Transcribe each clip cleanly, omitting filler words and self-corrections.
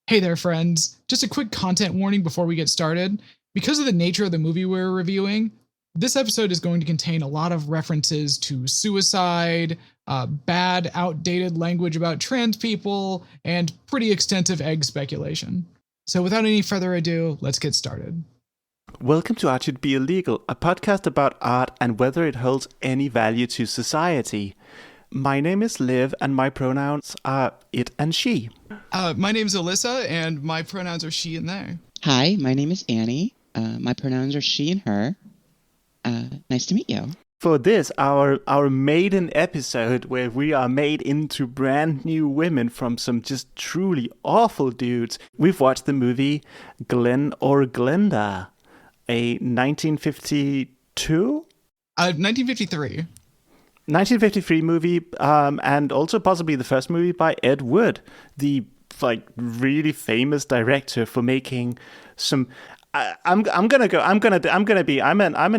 Hey there, friends. Just a quick content warning before we get started. Because of the nature of the movie we're reviewing, this episode is going to contain a lot of references to suicide, bad, outdated language about trans people, and pretty extensive egg speculation. So without any further ado, let's get started. Welcome to Art Should Be Illegal, a podcast about art and whether it holds any value to society. My name is Liv, and my pronouns are it and she. My name's Elissa, and my pronouns are she and they. Hi, my name is Annie. My pronouns are she and her. Nice to meet you. For this, our maiden episode, where we are made into brand new women from some just truly awful dudes, we've watched the movie Glen or Glenda, a 1952? 1953. 1953 movie, and also possibly the first movie by Ed Wood, the really famous director for making some. I'm an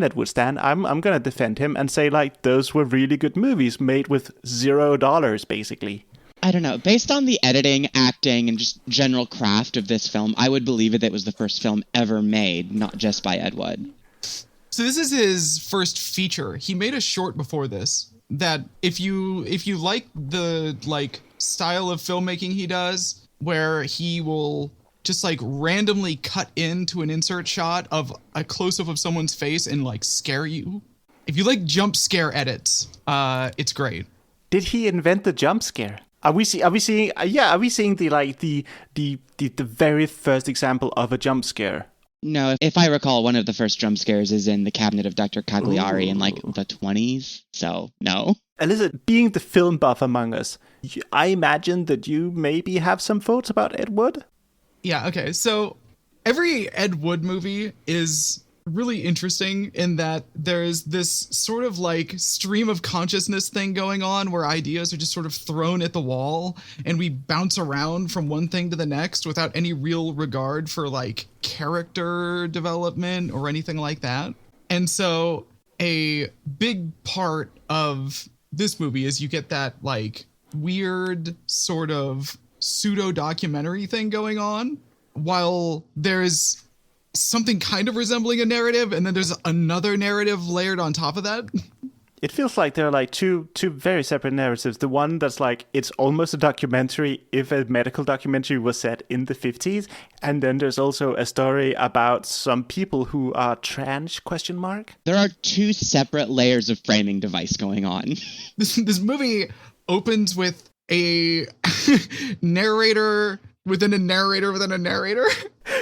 Ed Wood stan. I'm gonna defend him and say those were really good movies made with $0 basically. I don't know. Based on the editing, acting, and just general craft of this film, I would believe it was the first film ever made, not just by Ed Wood. So this is his first feature. He made a short before this that if you like the style of filmmaking he does, where he will just randomly cut into an insert shot of a close-up of someone's face and scare you. If you like jump scare edits, it's great. Did he invent the jump scare? Are we seeing the very first example of a jump scare? No, if I recall, one of the first jump scares is in the cabinet of Dr. Cagliari in the 20s, so no. Elissa, being the film buff among us, I imagine that you maybe have some thoughts about Ed Wood? Yeah, okay, so every Ed Wood movie is really interesting in that there's this sort of stream of consciousness thing going on where ideas are just sort of thrown at the wall and we bounce around from one thing to the next without any real regard for character development or anything like that. And so a big part of this movie is you get that weird sort of pseudo documentary thing going on while there's something kind of resembling a narrative, and then there's another narrative layered on top of that. It feels like there are two very separate narratives. The one that's it's almost a documentary if a medical documentary was set in the 50s, and then there's also a story about some people who are trans ? There are two separate layers of framing device going on. This movie opens with a narrator within a narrator within a narrator.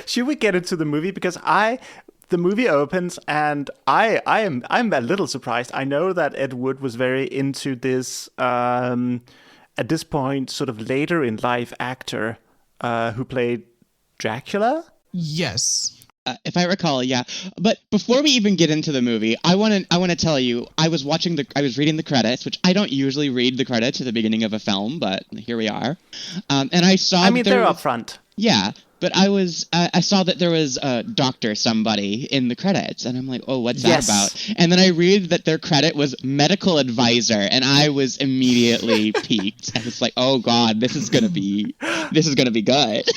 Should we get into the movie? Because the movie opens and I'm a little surprised. I know that Ed Wood was very into this at this point sort of later in life actor who played Dracula. Yes. If I recall, yeah. But before we even get into the movie, I want to tell you, I was reading the credits, which I don't usually read the credits at the beginning of a film, but here we are. And I saw. They're up front. Yeah, but I saw that there was a doctor somebody in the credits, and I'm like, oh, what's that about? And then I read that their credit was medical advisor, and I was immediately piqued. I was like, oh god, this is gonna be good.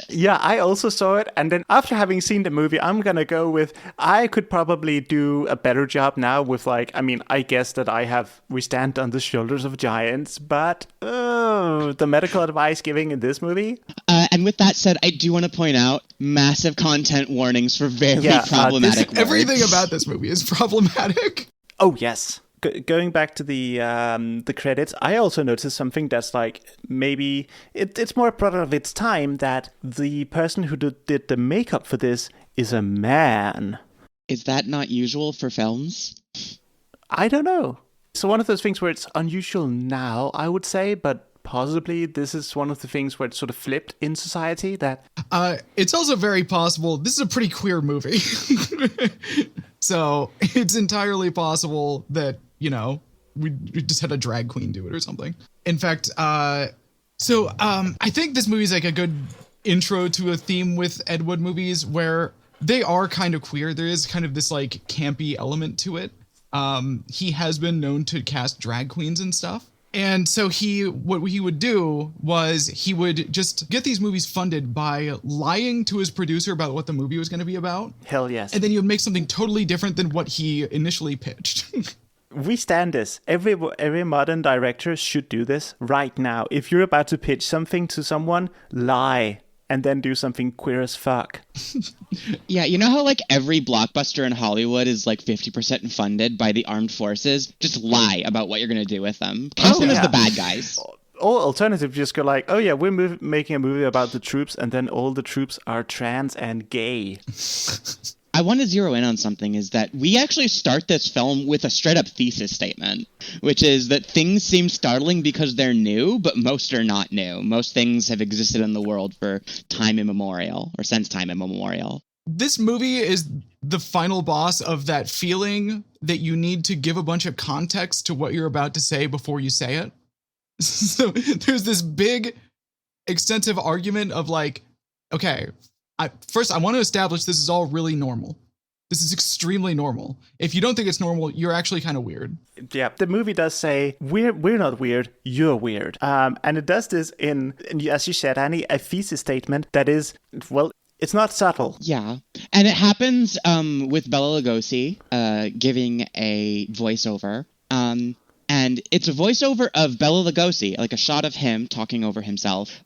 Yeah, I also saw it, and then after having seen the movie, I'm gonna go with I could probably do a better job now with I guess that we stand on the shoulders of giants, but the medical advice giving in this movie. And with that said, I do want to point out massive content warnings for very problematic words. Everything about this movie is problematic. Oh yes. Going back to the credits, I also noticed something that's maybe it's more a product of its time that the person who did the makeup for this is a man. Is that not usual for films? I don't know. So one of those things where it's unusual now, I would say, but possibly this is one of the things where it's sort of flipped in society that... It's also very possible this is a pretty queer movie. So it's entirely possible that, we just had a drag queen do it or something. In fact, I think this movie's a good intro to a theme with Ed Wood movies where they are kind of queer. There is kind of this campy element to it. He has been known to cast drag queens and stuff. And so what he would do was he would just get these movies funded by lying to his producer about what the movie was going to be about. Hell yes. And then he would make something totally different than what he initially pitched. We stand this. Every modern director should do this right now. If you're about to pitch something to someone, lie and then do something queer as fuck. Yeah, you know how like every blockbuster in Hollywood is like 50% funded by the armed forces? Just lie about what you're going to do with them. Cast them as the bad guys. Or alternative, just go like, oh yeah, we're making a movie about the troops, and then all the troops are trans and gay. I want to zero in on something, is that we actually start this film with a straight-up thesis statement, which is that things seem startling because they're new, but most are not new. Most things have existed in the world for time immemorial, or since time immemorial. This movie is the final boss of that feeling that you need to give a bunch of context to what you're about to say before you say it. So there's this big, extensive argument of like, okay, First, I want to establish this is all really normal. This is extremely normal. If you don't think it's normal, you're actually kind of weird. Yeah, the movie does say, we're not weird, you're weird. And it does this in, as you said, Annie, a thesis statement that is, well, it's not subtle. Yeah. And it happens with Bela Lugosi giving a voiceover. And it's a voiceover of Bela Lugosi, like a shot of him talking over himself,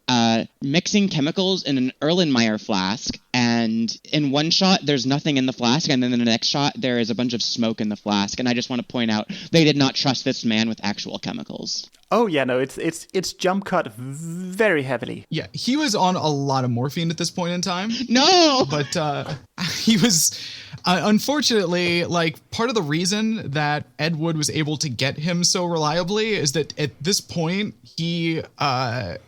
mixing chemicals in an Erlenmeyer flask. And in one shot, there's nothing in the flask. And then in the next shot, there is a bunch of smoke in the flask. And I just want to point out, they did not trust this man with actual chemicals. Oh, yeah, no, it's jump cut very heavily. Yeah, he was on a lot of morphine at this point in time. No! But he was... unfortunately, like, part of the reason that Ed Wood was able to get him so reliably is that at this point, Bela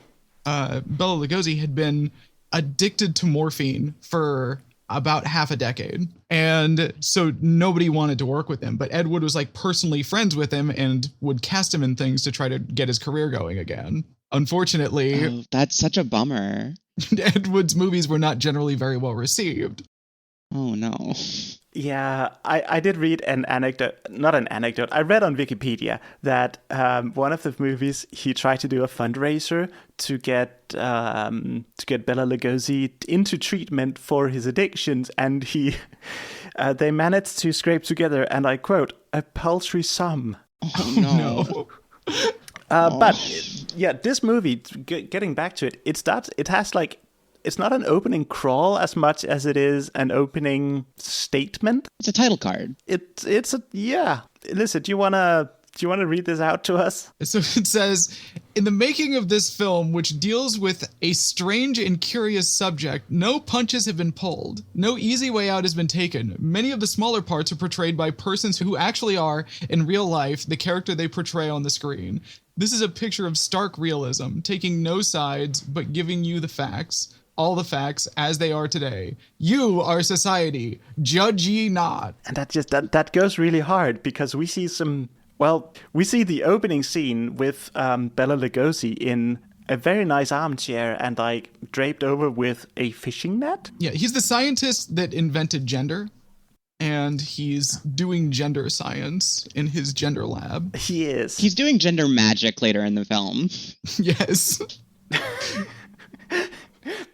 Lugosi had been addicted to morphine for about half a decade. And so nobody wanted to work with him. But Ed Wood was, like, personally friends with him and would cast him in things to try to get his career going again. Unfortunately... Oh, that's such a bummer. Ed Wood's movies were not generally very well received. Oh, no. Yeah, I did read an anecdote, not an anecdote, I read on Wikipedia that one of the movies, he tried to do a fundraiser to get Bela Lugosi into treatment for his addictions, and they managed to scrape together, and I quote, a paltry sum. Oh, no. But, yeah, this movie, getting back to it, it has like, it's not an opening crawl as much as it is an opening statement. It's a title card. Yeah. Elissa, do you wanna read this out to us? So it says, in the making of this film, which deals with a strange and curious subject, no punches have been pulled. No easy way out has been taken. Many of the smaller parts are portrayed by persons who actually are, in real life, the character they portray on the screen. This is a picture of stark realism, taking no sides, but giving you the facts. All the facts as they are today. You are society. Judge ye not. And that goes really hard because we see the opening scene with Bela Lugosi in a very nice armchair and like draped over with a fishing net. Yeah, he's the scientist that invented gender. And he's doing gender science in his gender lab. He is. He's doing gender magic later in the film. Yes.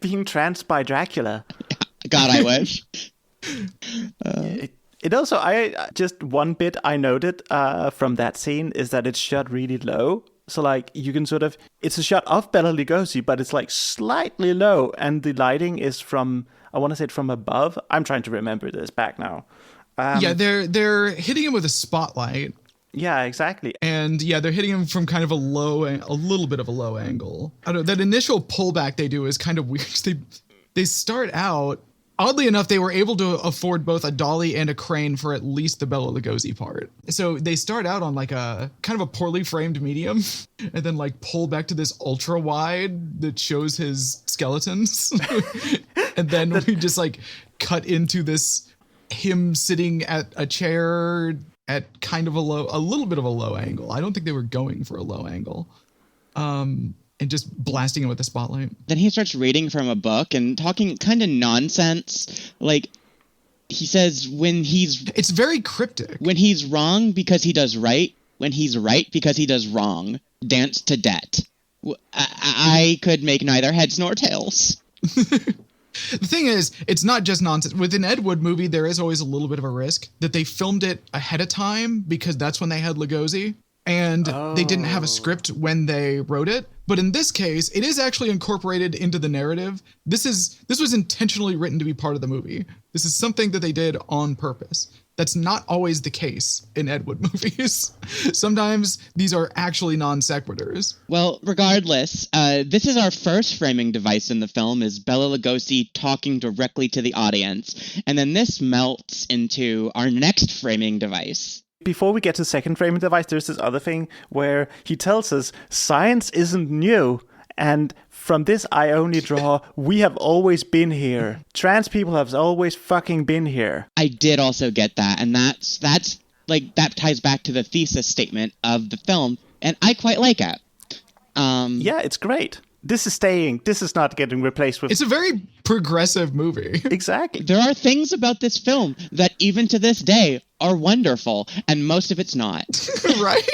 Being trans by Dracula. God, I wish. It also, one bit I noted from that scene is that it's shot really low. So like you can it's a shot of Bela Lugosi, but it's like slightly low. And the lighting is from above. I'm trying to remember this back now. Yeah, they're hitting him with a spotlight. Yeah, exactly. And yeah, they're hitting him from kind of a little bit of a low angle. I don't know, that initial pullback they do is kind of weird. They start out, oddly enough, they were able to afford both a dolly and a crane for at least the Bela Lugosi part. So they start out on like a kind of a poorly framed medium and then like pull back to this ultra wide that shows his skeletons. And then we just like cut into this him sitting at a chair at kind of a little bit of a low angle. I don't think they were going for a low angle. And just blasting him with the spotlight. Then he starts reading from a book and talking kind of nonsense. Like, he says it's very cryptic. When he's wrong because he does right. When he's right because he does wrong. dance to debt. I could make neither heads nor tails. The thing is, it's not just nonsense. With an Ed Wood movie, there is always a little bit of a risk that they filmed it ahead of time because that's when they had Lugosi, and they didn't have a script when they wrote it. But in this case, it is actually incorporated into the narrative. This was intentionally written to be part of the movie. This is something that they did on purpose. That's not always the case in Ed Wood movies. Sometimes these are actually non sequiturs. Well, regardless, this is our first framing device in the film, is Bela Lugosi talking directly to the audience. And then this melts into our next framing device. Before we get to second framing device, there's this other thing where he tells us science isn't new. And from this, I only draw, we have always been here. Trans people have always fucking been here. I did also get that. And that's like, that ties back to the thesis statement of the film. And I quite like it. Yeah, it's great. This is staying. This is not getting replaced with... It's a very progressive movie. Exactly. There are things about this film that even to this day are wonderful, and most of it's not. Right?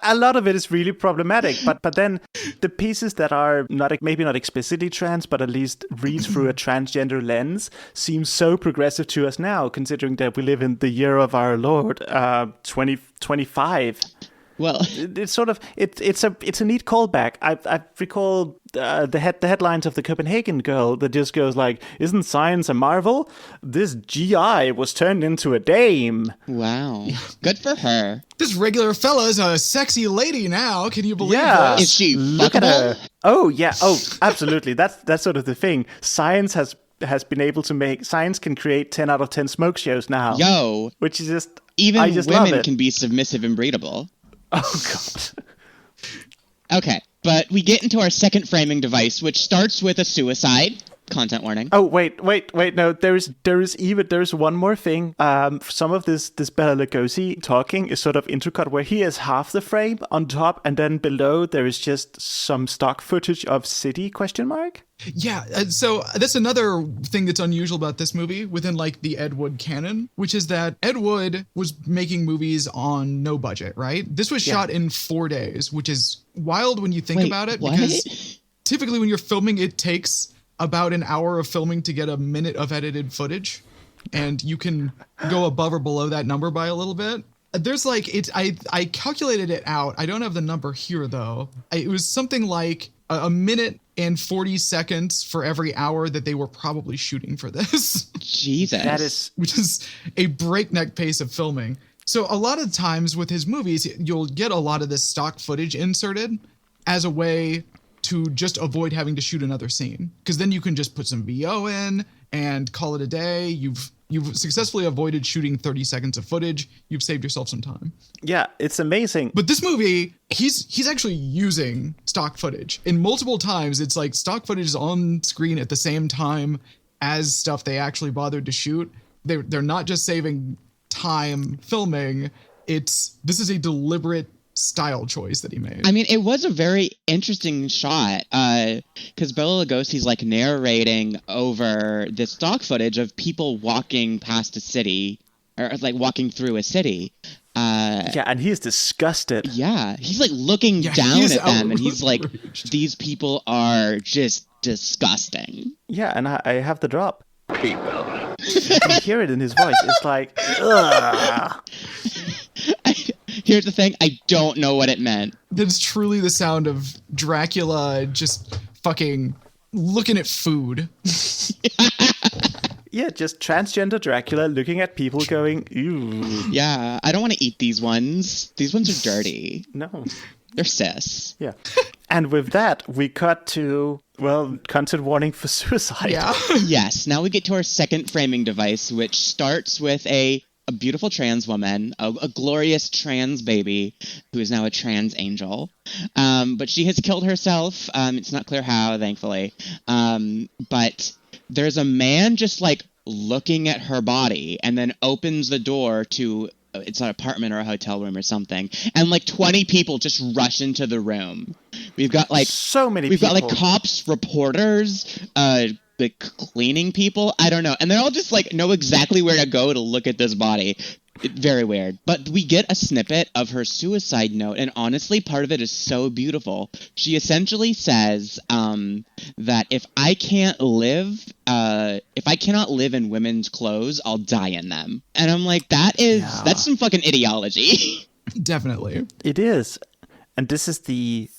A lot of it is really problematic, but then the pieces that are maybe not explicitly trans, but at least read through a transgender lens seem so progressive to us now, considering that we live in the year of our Lord, 2025. Well, it's sort of it's a neat callback. I recall the headlines of the Copenhagen Girl that just goes like, "Isn't science a marvel? This GI was turned into a dame." Wow, good for her. This regular fella's a sexy lady now. Can you believe Yeah. this? Is she Look at her. fuckable? Oh yeah. Oh, absolutely. That's sort of the thing. Science has been able to science can create 10 out of 10 smoke shows now. Yo, Which is just even I just love women it. can be submissive and breedable. Oh god. Okay, but we get into our second framing device, which starts with a suicide. Content warning. Oh wait, no, there's one more thing. Some of this Bela Lugosi talking is sort of intercut where he is half the frame on top, and then below there is just some stock footage of city ? Yeah, so that's another thing that's unusual about this movie within like the Ed Wood canon, which is that Ed Wood was making movies on no budget, right? This was shot in 4 days, which is wild when you think about it, because typically when you're filming, it takes about an hour of filming to get a minute of edited footage, and you can go above or below that number by a little bit. There's like, I calculated it out. I don't have the number here though. It was something like a minute and 40 seconds for every hour that they were probably shooting for this. Jesus. Which is a breakneck pace of filming. So a lot of times with his movies, you'll get a lot of this stock footage inserted as a way to just avoid having to shoot another scene. Because then you can just put some VO in and call it a day. You've successfully avoided shooting 30 seconds of footage. You've saved yourself some time. Yeah, it's amazing. But this movie, he's actually using stock footage. And multiple times, it's like stock footage is on screen at the same time as stuff they actually bothered to shoot. They're not just saving time filming. This is a deliberate style choice that he made. I mean, it was a very interesting shot, because Bela Lugosi's like narrating over the stock footage of people walking past a city, or like walking through a city. Yeah, and he's disgusted. Yeah, he's like looking down at them, and he's like, "These people are just disgusting." Yeah, and I have the drop. People. You hear it in his voice. It's like, ugh. Here's the thing, I don't know what it meant. That's truly the sound of Dracula just fucking looking at food. Yeah, just transgender Dracula looking at people going, ew. Yeah, I don't want to eat these ones. These ones are dirty. No. They're cis. Yeah. And with that, we cut to, well, content warning for suicide. Yeah. Yes, now we get to our second framing device, which starts with a beautiful trans woman, a glorious trans baby, who is now a trans angel. But she has killed herself. It's not clear how, thankfully. But there's a man just like looking at her body and then opens the door to, it's an apartment or a hotel room or something. And like 20 people just rush into the room. We've got like so many We've people. got like cops, reporters, like cleaning people. I don't know. And they're all just like know exactly where to go to look at this body. Very weird. But we get a snippet of her suicide note, and honestly, part of it is so beautiful. She essentially says that if I cannot live in women's clothes, I'll die in them. And I'm like, that's some fucking ideology. Definitely. It is. And this is the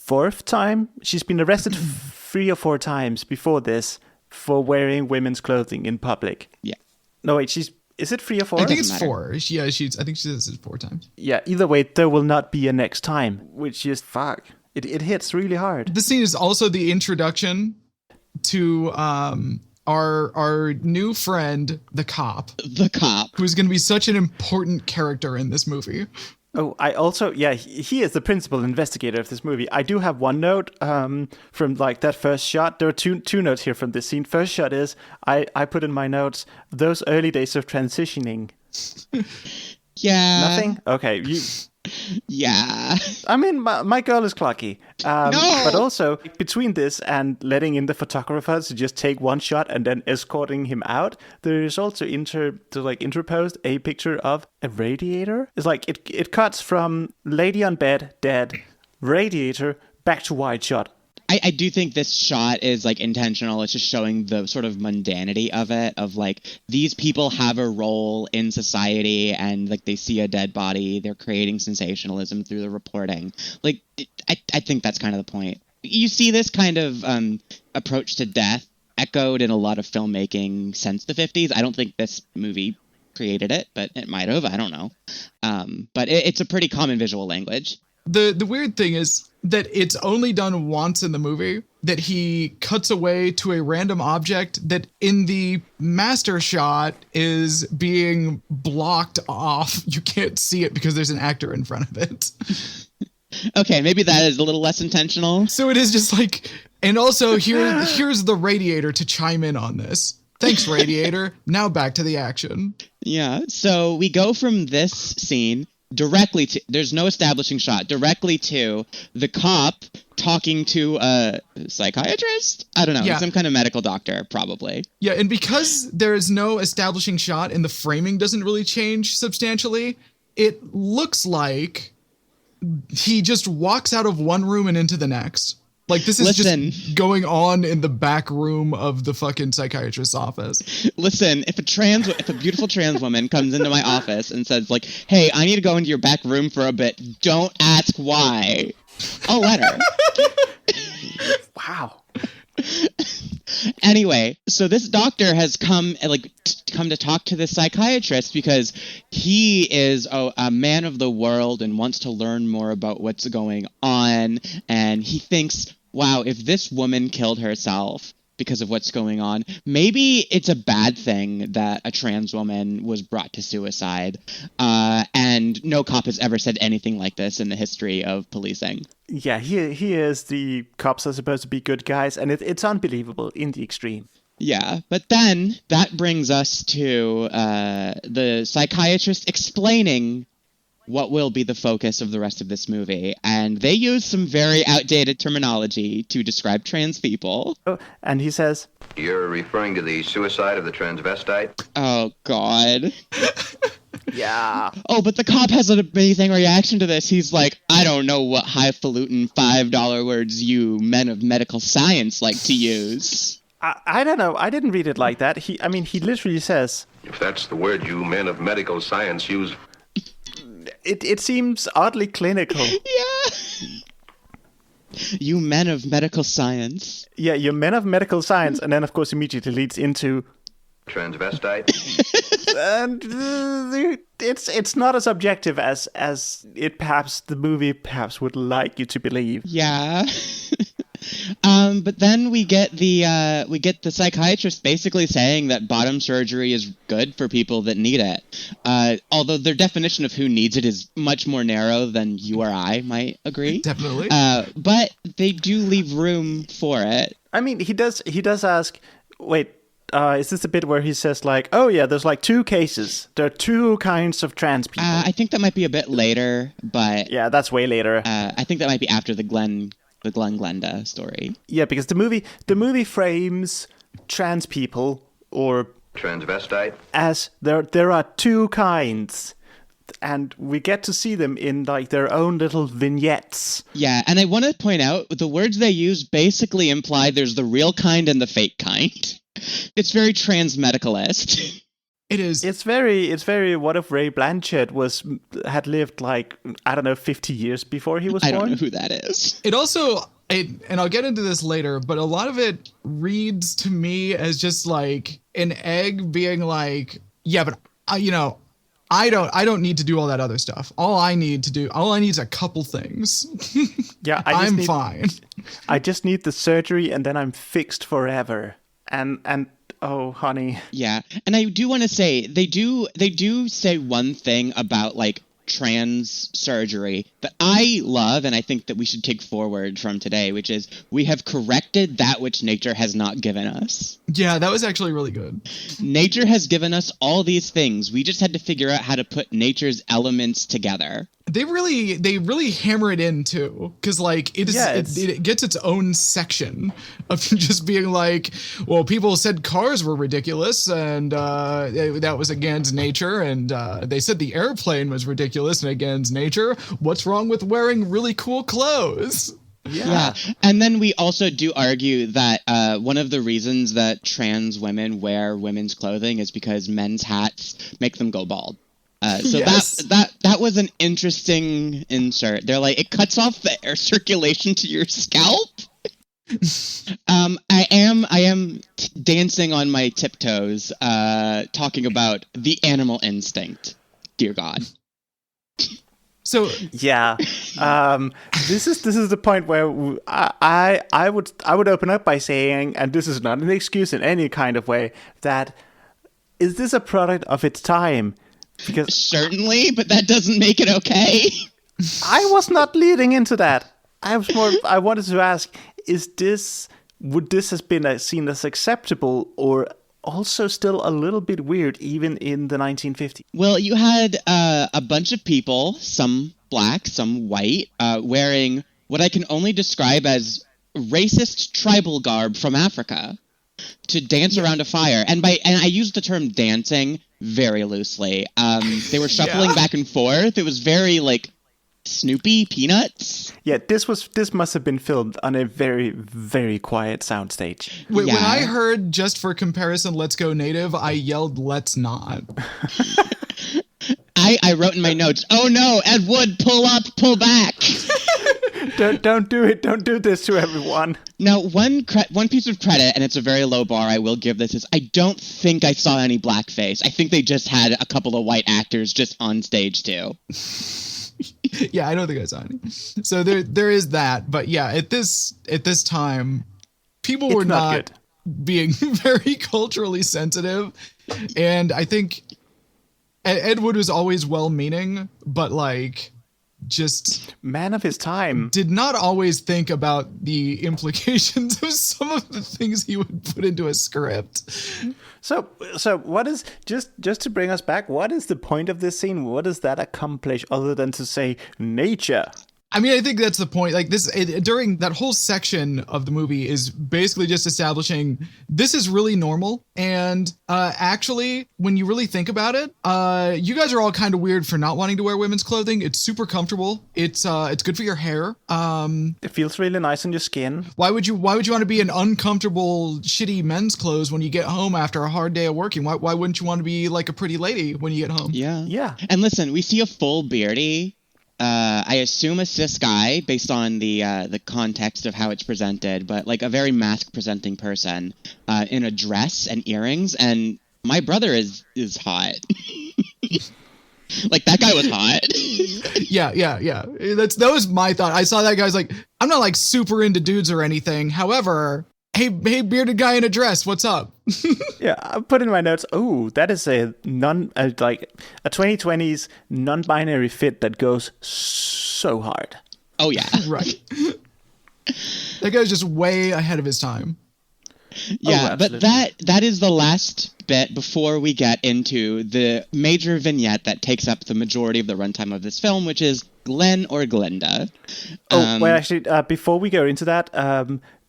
4th time. She's been arrested 3 or 4 times before this for wearing women's clothing in public. Yeah. No, wait, is it 3 or 4? I think it's 4. Yeah, I think she says it 4 times. Yeah, either way, there will not be a next time, which is fuck. It hits really hard. This scene is also the introduction to our new friend, the cop. The cop. Who's going to be such an important character in this movie. Oh, I also, he is the principal investigator of this movie. I do have one note from like that first shot. There are two notes here from this scene. First shot is, I put in my notes, those early days of transitioning. Yeah. Nothing? Okay, Yeah. I mean, my girl is clucky. No! But also, between this and letting in the photographer to just take one shot and then escorting him out, there is also interposed a picture of a radiator. It's like, it cuts from lady on bed, dead, radiator, back to wide shot. I do think this shot is like intentional. It's just showing the sort of mundanity of it, of like these people have a role in society and like they see a dead body, they're creating sensationalism through the reporting. Like I think that's kind of the point. You see this kind of approach to death echoed in a lot of filmmaking since the 50s. I don't think this movie created it, but it might have. I don't know. But it's a pretty common visual language. The weird thing is that it's only done once in the movie, that he cuts away to a random object that in the master shot is being blocked off. You can't see it because there's an actor in front of it. Okay, maybe that is a little less intentional. So it is just like, and also here's the radiator to chime in on this. Thanks, radiator. Now back to the action. Yeah, so we go from this scene directly to, there's no establishing shot, directly to the cop talking to a psychiatrist? I don't know, some kind of medical doctor, probably. Yeah, and because there is no establishing shot and the framing doesn't really change substantially, it looks like he just walks out of one room and into the next. Like, this is just going on in the back room of the fucking psychiatrist's office. Listen, if a beautiful trans woman comes into my office and says, like, hey, I need to go into your back room for a bit, don't ask why. I'll let her. Wow. Anyway, so this doctor has come to talk to this psychiatrist because he is a man of the world and wants to learn more about what's going on. And he thinks, wow, if this woman killed herself because of what's going on, maybe it's a bad thing that a trans woman was brought to suicide. And no cop has ever said anything like this in the history of policing. Yeah, he is. The cops are supposed to be good guys, and it's unbelievable in the extreme. Yeah, but then that brings us to the psychiatrist explaining what will be the focus of the rest of this movie. And they use some very outdated terminology to describe trans people. Oh, and he says, "You're referring to the suicide of the transvestite?" Oh, God. Yeah. Oh, but the cop has an amazing reaction to this. He's like, I don't know what highfalutin $5 words you men of medical science like to use. I don't know. I didn't read it like that. He literally says, "If that's the word you men of medical science use." It seems oddly clinical. Yeah. You men of medical science. Yeah, you're men of medical science, and then of course immediately leads into transvestite. And it's not as objective as the movie would like you to believe. Yeah. But then we get the psychiatrist basically saying that bottom surgery is good for people that need it. Although their definition of who needs it is much more narrow than you or I might agree. Definitely. But they do leave room for it. I mean, he does ask, wait, is this a bit where he says like, oh yeah, there's like 2 cases. There are 2 kinds of trans people. I think that might be a bit later, but yeah, that's way later. I think that might be after the Glen Glenda story. Yeah, because the movie frames trans people or transvestite. as there are two kinds, and we get to see them in like their own little vignettes. Yeah, and I want to point out the words they use basically imply there's the real kind and the fake kind. It's very transmedicalist. It is. It's very. What if Ray Blanchett had lived like, I don't know, 50 years before he was I born? don't know who that is. It also, and I'll get into this later, but a lot of it reads to me as just like an egg being like, yeah, but I don't need to do all that other stuff. All I need is a couple things. Yeah, I'm fine. I just need the surgery, and then I'm fixed forever. And oh, honey. Yeah, and I do want to say they do say one thing about like trans surgery that I love, and I think that we should take forward from today, which is we have corrected that which nature has not given us. Yeah, that was actually really good. Nature has given us all these things. We just had to figure out how to put nature's elements together. They really hammer it in too, because like it gets its own section of just being like, well, people said cars were ridiculous, and that was against nature, and they said the airplane was ridiculous and against nature. What's wrong with wearing really cool clothes? Yeah. And then we also do argue that one of the reasons that trans women wear women's clothing is because men's hats make them go bald. So yes. that was an interesting insert. They're like, it cuts off the air circulation to your scalp. I am dancing on my tiptoes, talking about the animal instinct. Dear God. So yeah, this is the point where I would open up by saying, and this is not an excuse in any kind of way, that is this a product of its time? Because certainly, but that doesn't make it okay. I was not leading into that. I wanted to ask: would this have been seen as acceptable, or also still a little bit weird, even in the 1950s? Well, you had a bunch of people, some black, some white, wearing what I can only describe as racist tribal garb from Africa to dance around a fire. And I use the term dancing very loosely. They were shuffling back and forth. It was very like Snoopy Peanuts. Yeah, this must have been filmed on a very, very quiet soundstage. When I heard, just for comparison, "Let's Go Native," I yelled, "Let's not." I wrote in my notes, "Oh no, Ed Wood, pull up, pull back." Don't do it. Don't do this to everyone. Now, one piece of credit, and it's a very low bar I will give this, is I don't think I saw any blackface. I think they just had a couple of white actors just on stage too. Yeah, I don't think I saw any. So there is that. But yeah, at this time, people were not being very culturally sensitive, and I think Ed Wood was always well-meaning, but like just man of his time, did not always think about the implications of some of the things he would put into a script. So what is, just to bring us back, what is the point of this scene? What does that accomplish other than to say nature? I mean, I think that's the point. Like during that whole section of the movie is basically just establishing this is really normal. And actually, when you really think about it, you guys are all kind of weird for not wanting to wear women's clothing. It's super comfortable. It's good for your hair. It feels really nice on your skin. Why would you want to be in uncomfortable, shitty men's clothes when you get home after a hard day of working? Why wouldn't you want to be like a pretty lady when you get home? Yeah. And listen, we see a full beardy. I assume a cis guy based on the context of how it's presented, but like a very mask-presenting person in a dress and earrings, and my brother is hot. Like that guy was hot. Yeah. That was my thought. I saw that guy's like, I'm not like super into dudes or anything. However, hey, bearded guy in a dress, what's up? Yeah, I put in my notes. Oh, that is a 2020s non-binary fit that goes so hard. Oh yeah, right. That guy's just way ahead of his time. Yeah, but that is the last bit before we get into the major vignette that takes up the majority of the runtime of this film, which is Glen or Glenda. Wait, actually, before we go into that,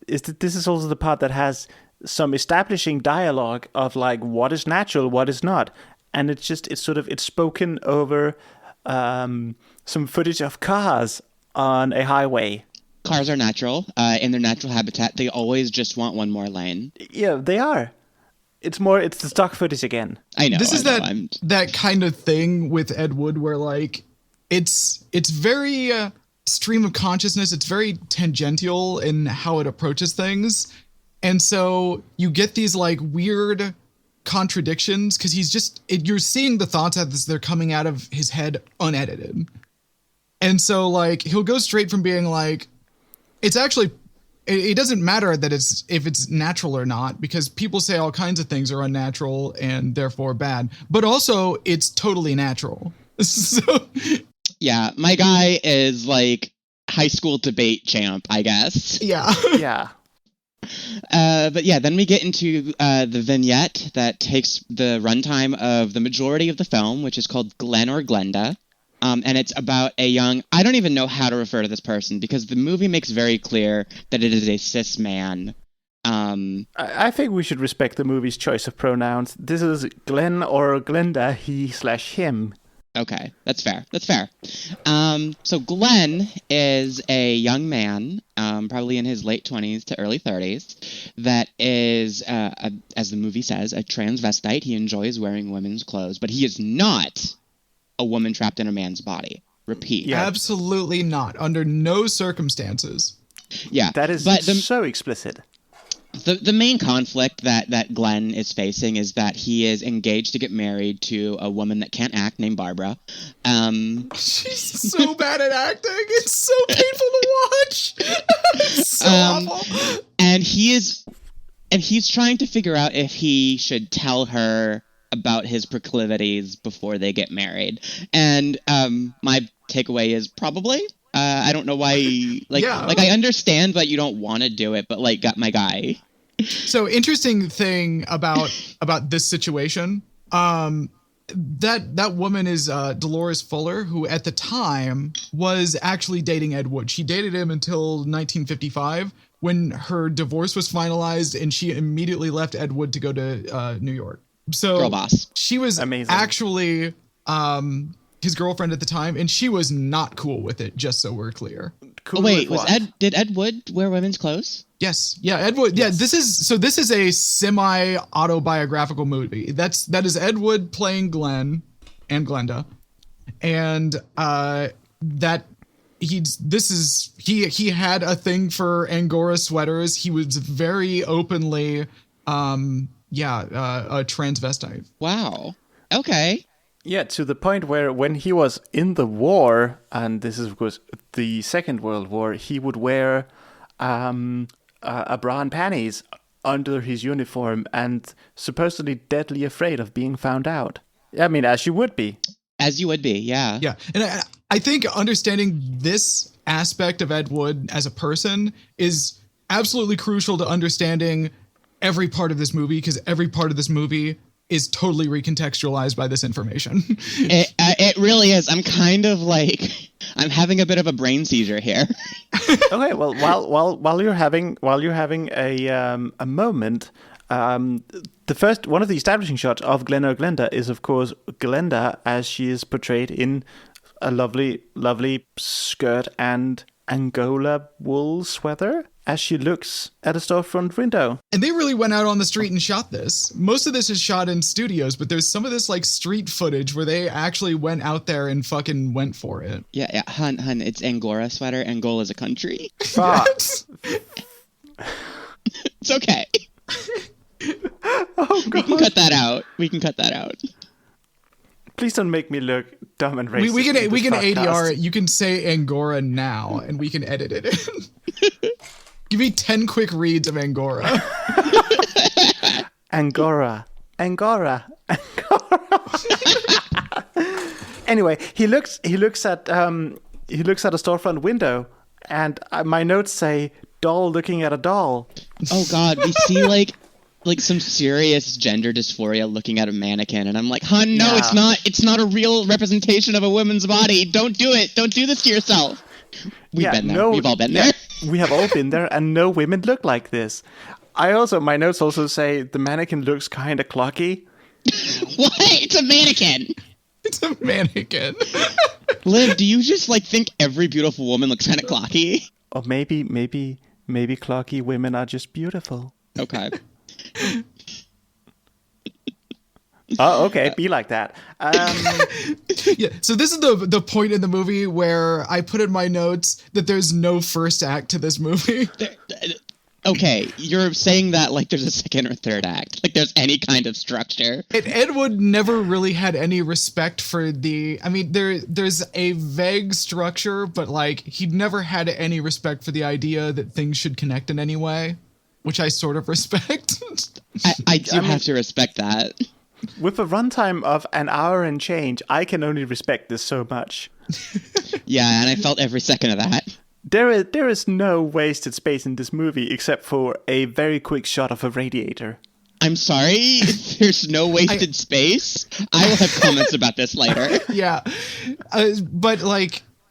this is also the part that has some establishing dialogue of like what is natural, what is not, and it's spoken over some footage of cars on a highway. Cars are natural in their natural habitat. They always just want one more lane. Yeah, they are. It's the stock footage again. I know. This is that kind of thing with Ed Wood where like it's very stream of consciousness. It's very tangential in how it approaches things. And so you get these like weird contradictions because you're seeing the thoughts as they're coming out of his head unedited. And so like he'll go straight from being like, it's actually, it doesn't matter that if it's natural or not, because people say all kinds of things are unnatural and therefore bad, but also it's totally natural. So yeah, my guy is like high school debate champ, I guess. Yeah. Yeah. But yeah, then we get into the vignette that takes the runtime of the majority of the film, which is called Glen or Glenda. And it's about a young... I don't even know how to refer to this person, because the movie makes very clear that it is a cis man. I think we should respect the movie's choice of pronouns. This is Glen or Glenda, he/him. Okay, that's fair. So Glen is a young man, probably in his late 20s to early 30s, that is, as the movie says, a transvestite. He enjoys wearing women's clothes, but he is not a woman trapped in a man's body. Repeat. Yeah. Absolutely not. Under no circumstances. Yeah. That is so explicit. The main conflict that Glen is facing is that he is engaged to get married to a woman that can't act named Barbara. She's so bad at acting. It's so painful to watch. It's so awful. And he's trying to figure out if he should tell her about his proclivities before they get married. And my takeaway is probably. I don't know why. I understand that you don't want to do it, but like, got my guy. So interesting thing about this situation. That woman is Dolores Fuller, who at the time was actually dating Ed Wood. She dated him until 1955, when her divorce was finalized, and she immediately left Ed Wood to go to New York. So girl boss. She was amazing. Actually his girlfriend at the time, and she was not cool with it, just so we're clear. Cool. Oh, wait, did Ed Wood wear women's clothes? Yes. Yeah, Ed Wood. Yeah, this is a semi-autobiographical movie. That is Ed Wood playing Glen and Glenda. And he had a thing for Angora sweaters. He was very openly a transvestite. Wow. Okay. Yeah, to the point where when he was in the war, and this is of course the Second World War, he would wear a bra and panties under his uniform, and supposedly deadly afraid of being found out. I mean, as you would be. As you would be, yeah. Yeah, and I think understanding this aspect of Ed Wood as a person is absolutely crucial to understanding every part of this movie, because every part of this movie is totally recontextualized by this information. It really is. I'm kind of like, I'm having a bit of a brain seizure here. Okay, well, while you're having a moment, the first one of the establishing shots of Glen or Glenda is of course Glenda as she is portrayed in a lovely skirt and Angola wool sweater as she looks at a storefront window. And they really went out on the street and shot this. Most of this is shot in studios, but there's some of this like street footage where they actually went out there and fucking went for it. Yeah, hun, it's Angora sweater. Angola is a country. Yes. It's okay. Oh, God. We can cut that out. Please don't make me look dumb and racist. We can podcast. ADR it. You can say Angora now, and we can edit it in. Give me 10 quick reads of Angora. Angora. Anyway, he looks at a storefront window, and my notes say doll looking at a doll. Oh God, we see like some serious gender dysphoria looking at a mannequin, and I'm like, hun, no, Yeah. it's not a real representation of a woman's body. Don't do it. Don't do this to yourself. We've been there. We've all been there. We have all been there, and no women look like this. My notes also say the mannequin looks kind of clocky. What? It's a mannequin. It's a mannequin. Liv, do you just think every beautiful woman looks kind of clocky? Or maybe clocky women are just beautiful. Okay. Oh, okay. Be like that. Yeah. So this is the point in the movie where I put in my notes that there's no first act to this movie. Okay, you're saying that there's a second or third act, there's any kind of structure. Ed Wood never really had any respect for the. I mean, there's a vague structure, but he'd never had any respect for the idea that things should connect in any way, which I sort of respect. I do have to respect that. With a runtime of an hour and change, I can only respect this so much. Yeah, and I felt every second of that. There is no wasted space in this movie except for a very quick shot of a radiator. I'm sorry, there's no wasted space. I will have comments about this later. Yeah, but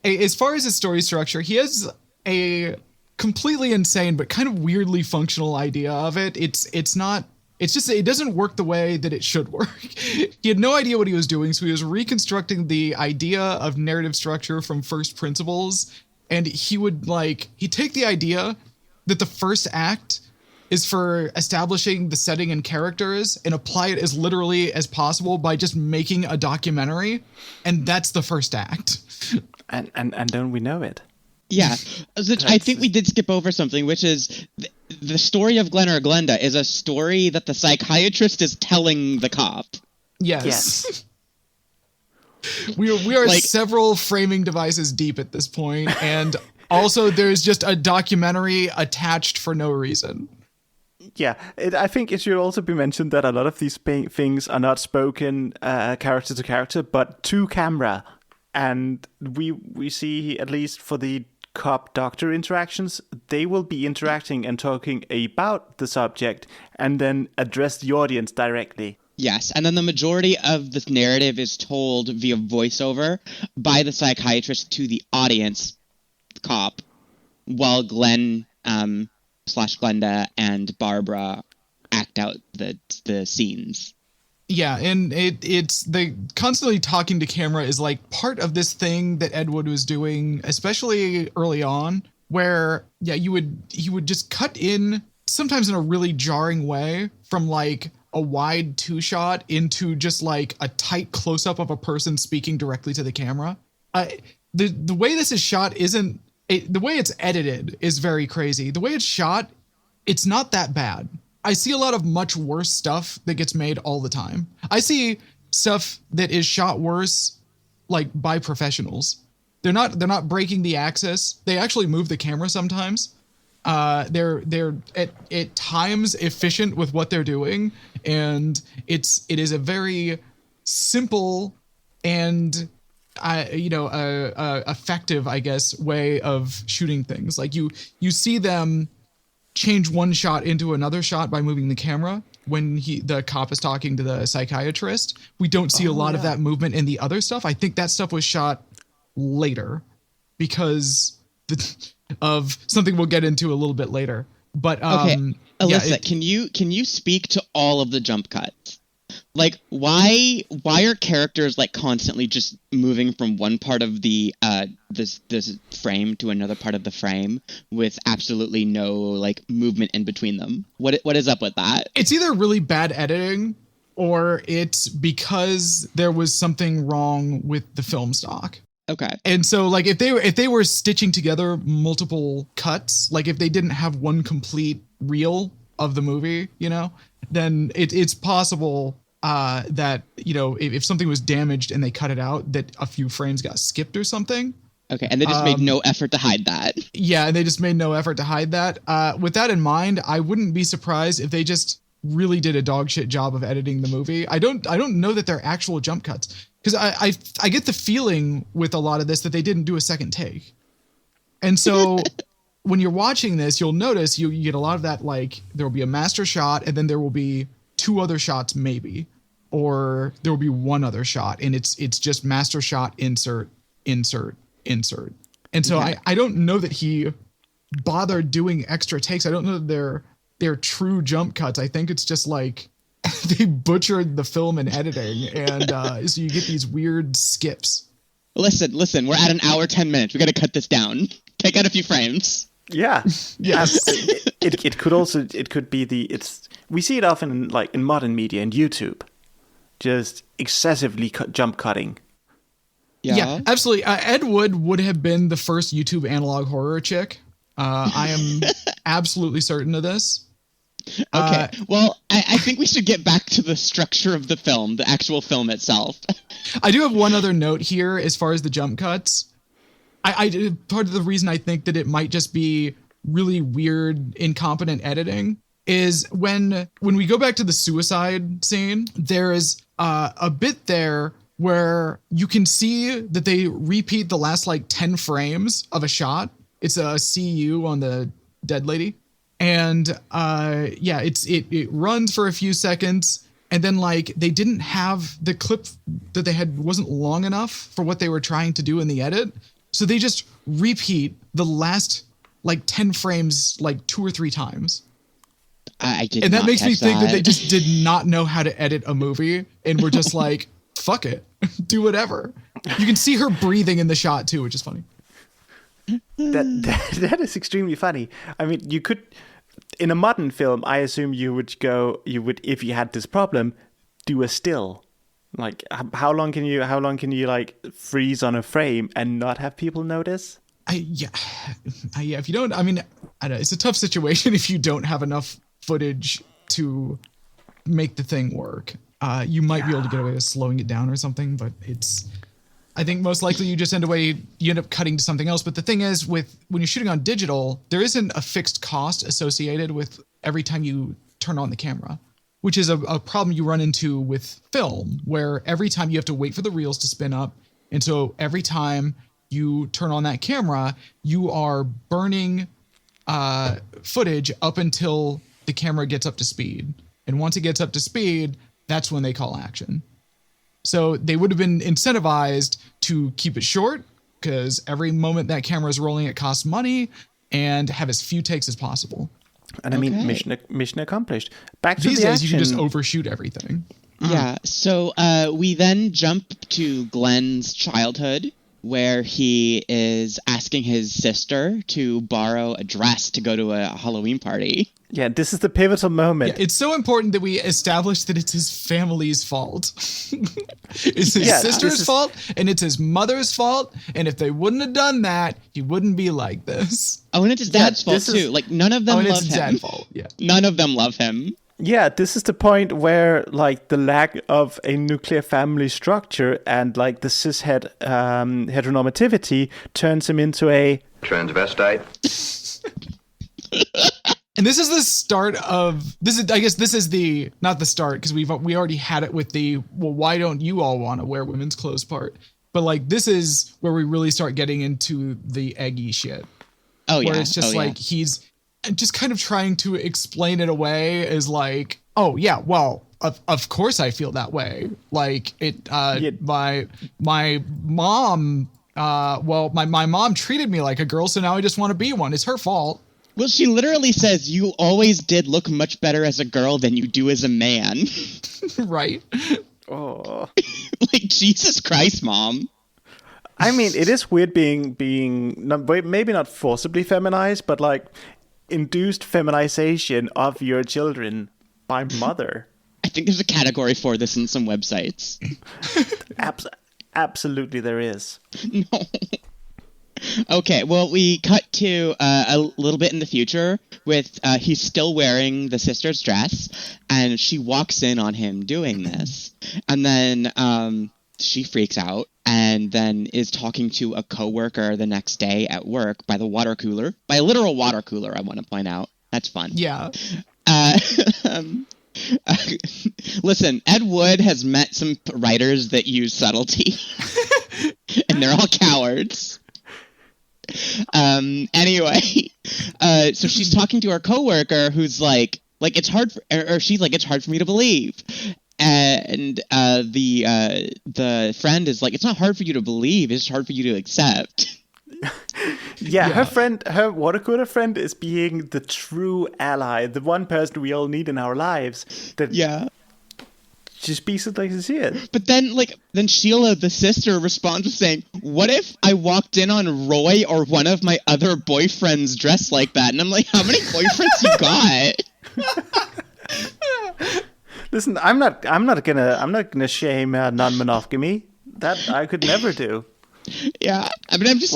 as far as his story structure, he has a completely insane but kind of weirdly functional idea of it. It's not. It's just, it doesn't work the way that it should work. He had no idea what he was doing, so he was reconstructing the idea of narrative structure from first principles, and he would, he'd take the idea that the first act is for establishing the setting and characters and apply it as literally as possible by just making a documentary, and that's the first act. And don't we know it? Yeah, I think we did skip over something, which is the story of Glen or Glenda is a story that the psychiatrist is telling the cop. Yes. We are several framing devices deep at this point, and also there's just a documentary attached for no reason. Yeah, I think it should also be mentioned that a lot of these things are not spoken character to character, but to camera. And we see, at least for the cop-doctor interactions, they will be interacting and talking about the subject and then address the audience directly. Yes, and then the majority of this narrative is told via voiceover by the psychiatrist to the audience, cop, while Glen / Glenda and Barbara act out the scenes. Yeah, and it's the constantly talking to camera is part of this thing that Ed Wood was doing, especially early on, where he would just cut in, sometimes in a really jarring way, from a wide two shot into just a tight close up of a person speaking directly to the camera. The way this is shot the way it's edited is very crazy. The way it's shot, it's not that bad. I see a lot of much worse stuff that gets made all the time. I see stuff that is shot worse, by professionals. They're not breaking the axis. They actually move the camera sometimes. They're at times efficient with what they're doing, and it is a very simple and effective, I guess, way of shooting things. You see them change one shot into another shot by moving the camera when the cop is talking to the psychiatrist. We don't see a lot of that movement in the other stuff. I think that stuff was shot later because of something we'll get into a little bit later. But okay, Elissa, can you speak to all of the jump cuts? Why are characters constantly just moving from one part of the this frame to another part of the frame with absolutely no movement in between them? What is up with that? It's either really bad editing or it's because there was something wrong with the film stock. Okay. And so if they were stitching together multiple cuts, if they didn't have one complete reel of the movie, then it's possible that if something was damaged and they cut it out, that a few frames got skipped or something. Okay, and they just made no effort to hide that. Yeah, and they just made no effort to hide that. With that in mind, I wouldn't be surprised if they just really did a dog shit job of editing the movie. I don't know that they're actual jump cuts, because I get the feeling with a lot of this that they didn't do a second take, and so. When you're watching this, you'll notice you get a lot of that, there will be a master shot and then there will be two other shots maybe, or there will be one other shot, and it's just master shot, insert, insert, insert. And so I don't know that he bothered doing extra takes. I don't know that they're they're true jump cuts. I think it's just like they butchered the film and editing, and so you get these weird skips. Listen, we're at an hour, 10 minutes. We got to cut this down. Take out a few frames. Yeah. Yes. It could be we see it often in modern media and YouTube, just excessively jump cutting. Yeah, absolutely. Ed would have been the first YouTube analog horror chick. I am absolutely certain of this. Okay, well, I think we should get back to the structure of the film, the actual film itself. I do have one other note here as far as the jump cuts. I part of the reason I think that it might just be really weird, incompetent editing is when we go back to the suicide scene, there is a bit there where you can see that they repeat the last 10 frames of a shot. It's a CU on the dead lady. And it runs for a few seconds, and then they didn't have the clip that they had wasn't long enough for what they were trying to do in the edit. So they just repeat the last 10 frames 2 or 3 times. I did. And that not makes me catch think that they just did not know how to edit a movie and were just fuck it, do whatever. You can see her breathing in the shot too, which is funny. That is extremely funny. I mean, you could, in a modern film, I assume you would, if you had this problem, do a still. How long can you freeze on a frame and not have people notice? If you don't, I don't know, it's a tough situation if you don't have enough footage to make the thing work. You might be able to get away with slowing it down or something, but I think most likely you end up cutting to something else. But the thing is, when you're shooting on digital, there isn't a fixed cost associated with every time you turn on the camera, which is a problem you run into with film, where every time you have to wait for the reels to spin up. And so every time you turn on that camera, you are burning footage up until the camera gets up to speed. And once it gets up to speed, that's when they call action. So they would have been incentivized to keep it short, because every moment that camera is rolling, it costs money, and have as few takes as possible. And I mean, mission accomplished. Back to These the days, action. you can just overshoot everything. Yeah. So we then jump to Glen's childhood, where he is asking his sister to borrow a dress to go to a Halloween party. Yeah, this is the pivotal moment. Yeah, it's so important that we establish that it's his family's fault. It's his sister's fault, and it's his mother's fault. And if they wouldn't have done that, he wouldn't be like this. Oh, and it's his dad's fault too. None of them love him. It's his dad's fault. Yeah. None of them love him. Yeah, this is the point where the lack of a nuclear family structure and the cishet heteronormativity turns him into a transvestite. And this is the start of this is I guess this is the not the start, because we already had it with the why don't you all want to wear women's clothes part, but this is where we really start getting into the eggy shit. Oh yeah, where it's just he's just kind of trying to explain it away as oh yeah, well of course I feel that way, my mom my mom treated me like a girl, so now I just want to be one. It's her fault. Well, she literally says, you always did look much better as a girl than you do as a man. Right. Oh. Jesus Christ, Mom. I mean, it is weird being maybe not forcibly feminized, but induced feminization of your children by mother. I think there's a category for this in some websites. Absolutely there is. No. Okay, well, we cut to a little bit in the future with he's still wearing the sister's dress, and she walks in on him doing this. And then she freaks out and then is talking to a coworker the next day at work by the water cooler. By a literal water cooler, I want to point out. That's fun. Yeah. Listen, Ed Wood has met some writers that use subtlety, and they're all cowards. Anyway, so she's talking to her coworker who's it's hard for, or she's it's hard for me to believe. And the friend is it's not hard for you to believe, it's hard for you to accept. Yeah, her water cooler friend is being the true ally, the one person we all need in our lives. That she speaks it like she sees it. But then Sheila, the sister, responds with saying, "What if I walked in on Roy or one of my other boyfriends dressed like that?" And I'm like, how many boyfriends you got? Listen, I'm not gonna shame non-monogamy. That I could never do. Yeah, I mean, I'm just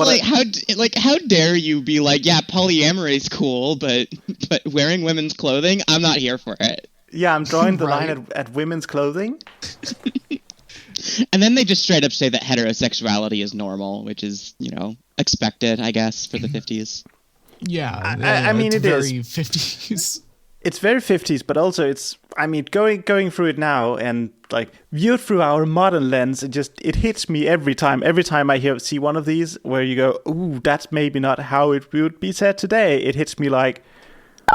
how dare you be like, yeah, polyamory is cool, but wearing women's clothing, I'm not here for it. Yeah, I'm drawing the line at women's clothing. And then they just straight up say that heterosexuality is normal, which is, expected, I guess, for the 50s. Yeah, I mean, it's it very is 50s. It's very 50s, but also it's, I mean, going through it now and like viewed through our modern lens, it hits me every time. Every time I see one of these where you go, ooh, that's maybe not how it would be said today. It hits me like,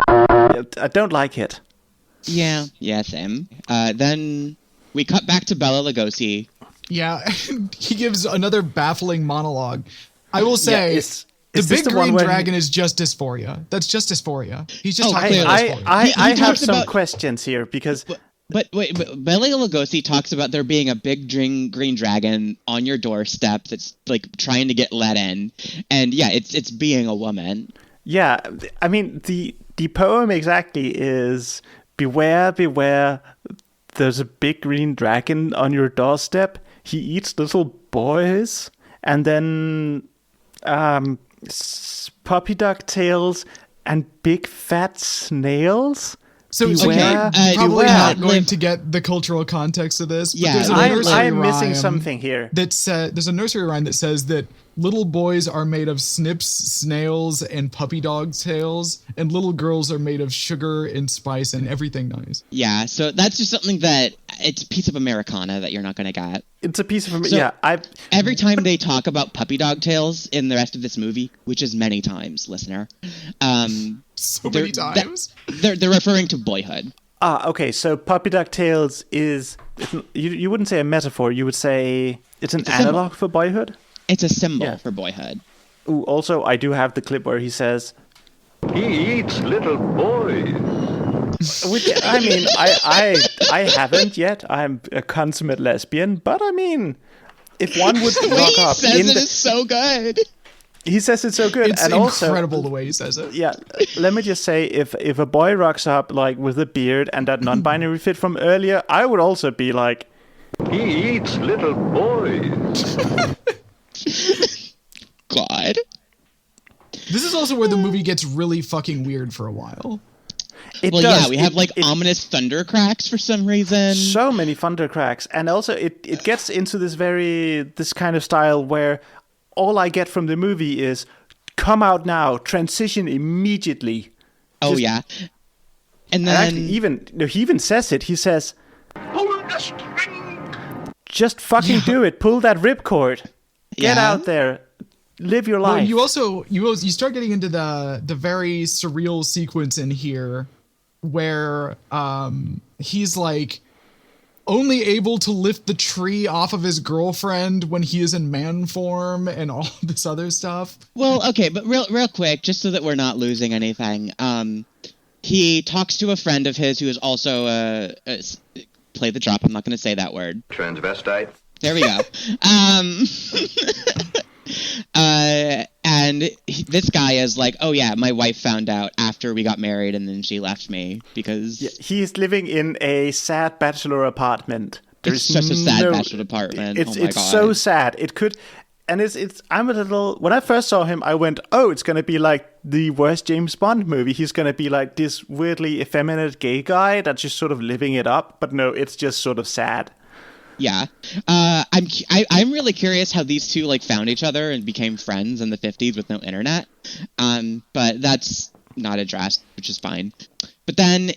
I don't like it. Yeah, same. Then we cut back to Bela Lugosi. Yeah, he gives another baffling monologue. I will say, the big green dragon is just dysphoria. That's just dysphoria. He's just talking about dysphoria. I have some questions here because... But Bela Lugosi talks about there being a big green dragon on your doorstep that's like trying to get let in. And yeah, it's being a woman. Yeah, I mean, the poem exactly is... Beware, beware, there's a big green dragon on your doorstep. He eats little boys. And then puppy dog tails and big fat snails. So beware, probably not going to get the cultural context of this. But yeah, there's a I'm missing something here. There's a nursery rhyme that says that little boys are made of snips, snails, and puppy dog tails, and little girls are made of sugar and spice and everything nice. Yeah, so that's just something that it's a piece of Americana that you're not going to get. It's a piece of every time they talk about puppy dog tails in the rest of this movie, which is many times, listener. So many times. They're referring to boyhood. Okay. So puppy dog tails is you wouldn't say a metaphor. You would say it's an analog for boyhood. It's a symbol for boyhood. Ooh, also, I do have the clip where he says, "He eats little boys." Which, I mean, I haven't yet. I'm a consummate lesbian, but I mean, if one would rock up, he says it is so good. He says it's so good, it's and incredible also, the way he says it. Yeah, let me just say, if a boy rocks up like with a beard and that non-binary fit from earlier, I would also be like, "He eats little boys." God. This is also where the movie gets really fucking weird for a while. It does. Yeah, we have ominous thunder cracks for some reason. So many thunder cracks, and also it gets into this kind of style where all I get from the movie is come out now, transition immediately. Oh yeah, and then actually, he even says it. He says, "Pull the string." Just fucking do it. Pull that ripcord. Get out there. Live your life. Well, you start getting into the very surreal sequence in here where he's like only able to lift the tree off of his girlfriend when he is in man form and all this other stuff. Well, okay, but real quick, just so that we're not losing anything, he talks to a friend of his who is also play the drop. I'm not going to say that word. Transvestite. There we go. And this guy is like, oh yeah, my wife found out after we got married and then she left me because... Yeah, he's living in a sad bachelor apartment. It's such a sad bachelor apartment. It's God. so sad. It could... And I'm a little... When I first saw him, I went, oh, it's going to be like the worst James Bond movie. He's going to be like this weirdly effeminate gay guy that's just sort of living it up. But no, it's just sort of sad. Yeah. I'm really curious how these two found each other and became friends in the 50s with no internet. But that's not addressed, which is fine. But then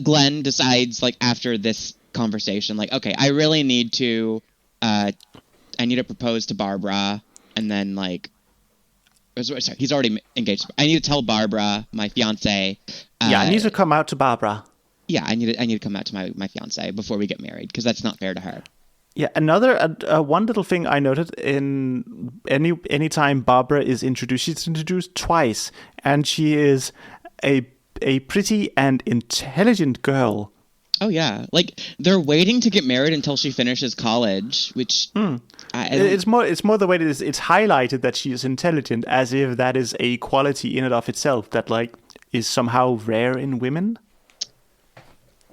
Glen decides after this conversation, okay, I really need to propose to Barbara, and then sorry, he's already engaged. I need to tell Barbara, my fiance. I need to come out to Barbara. Yeah, I need to come out to my fiance before we get married because that's not fair to her. Yeah, another one little thing I noted in any time Barbara is introduced, she's introduced twice, and she is a pretty and intelligent girl. Oh yeah, like they're waiting to get married until she finishes college, which It's more the way that it's highlighted that she is intelligent, as if that is a quality in and of itself that like is somehow rare in women.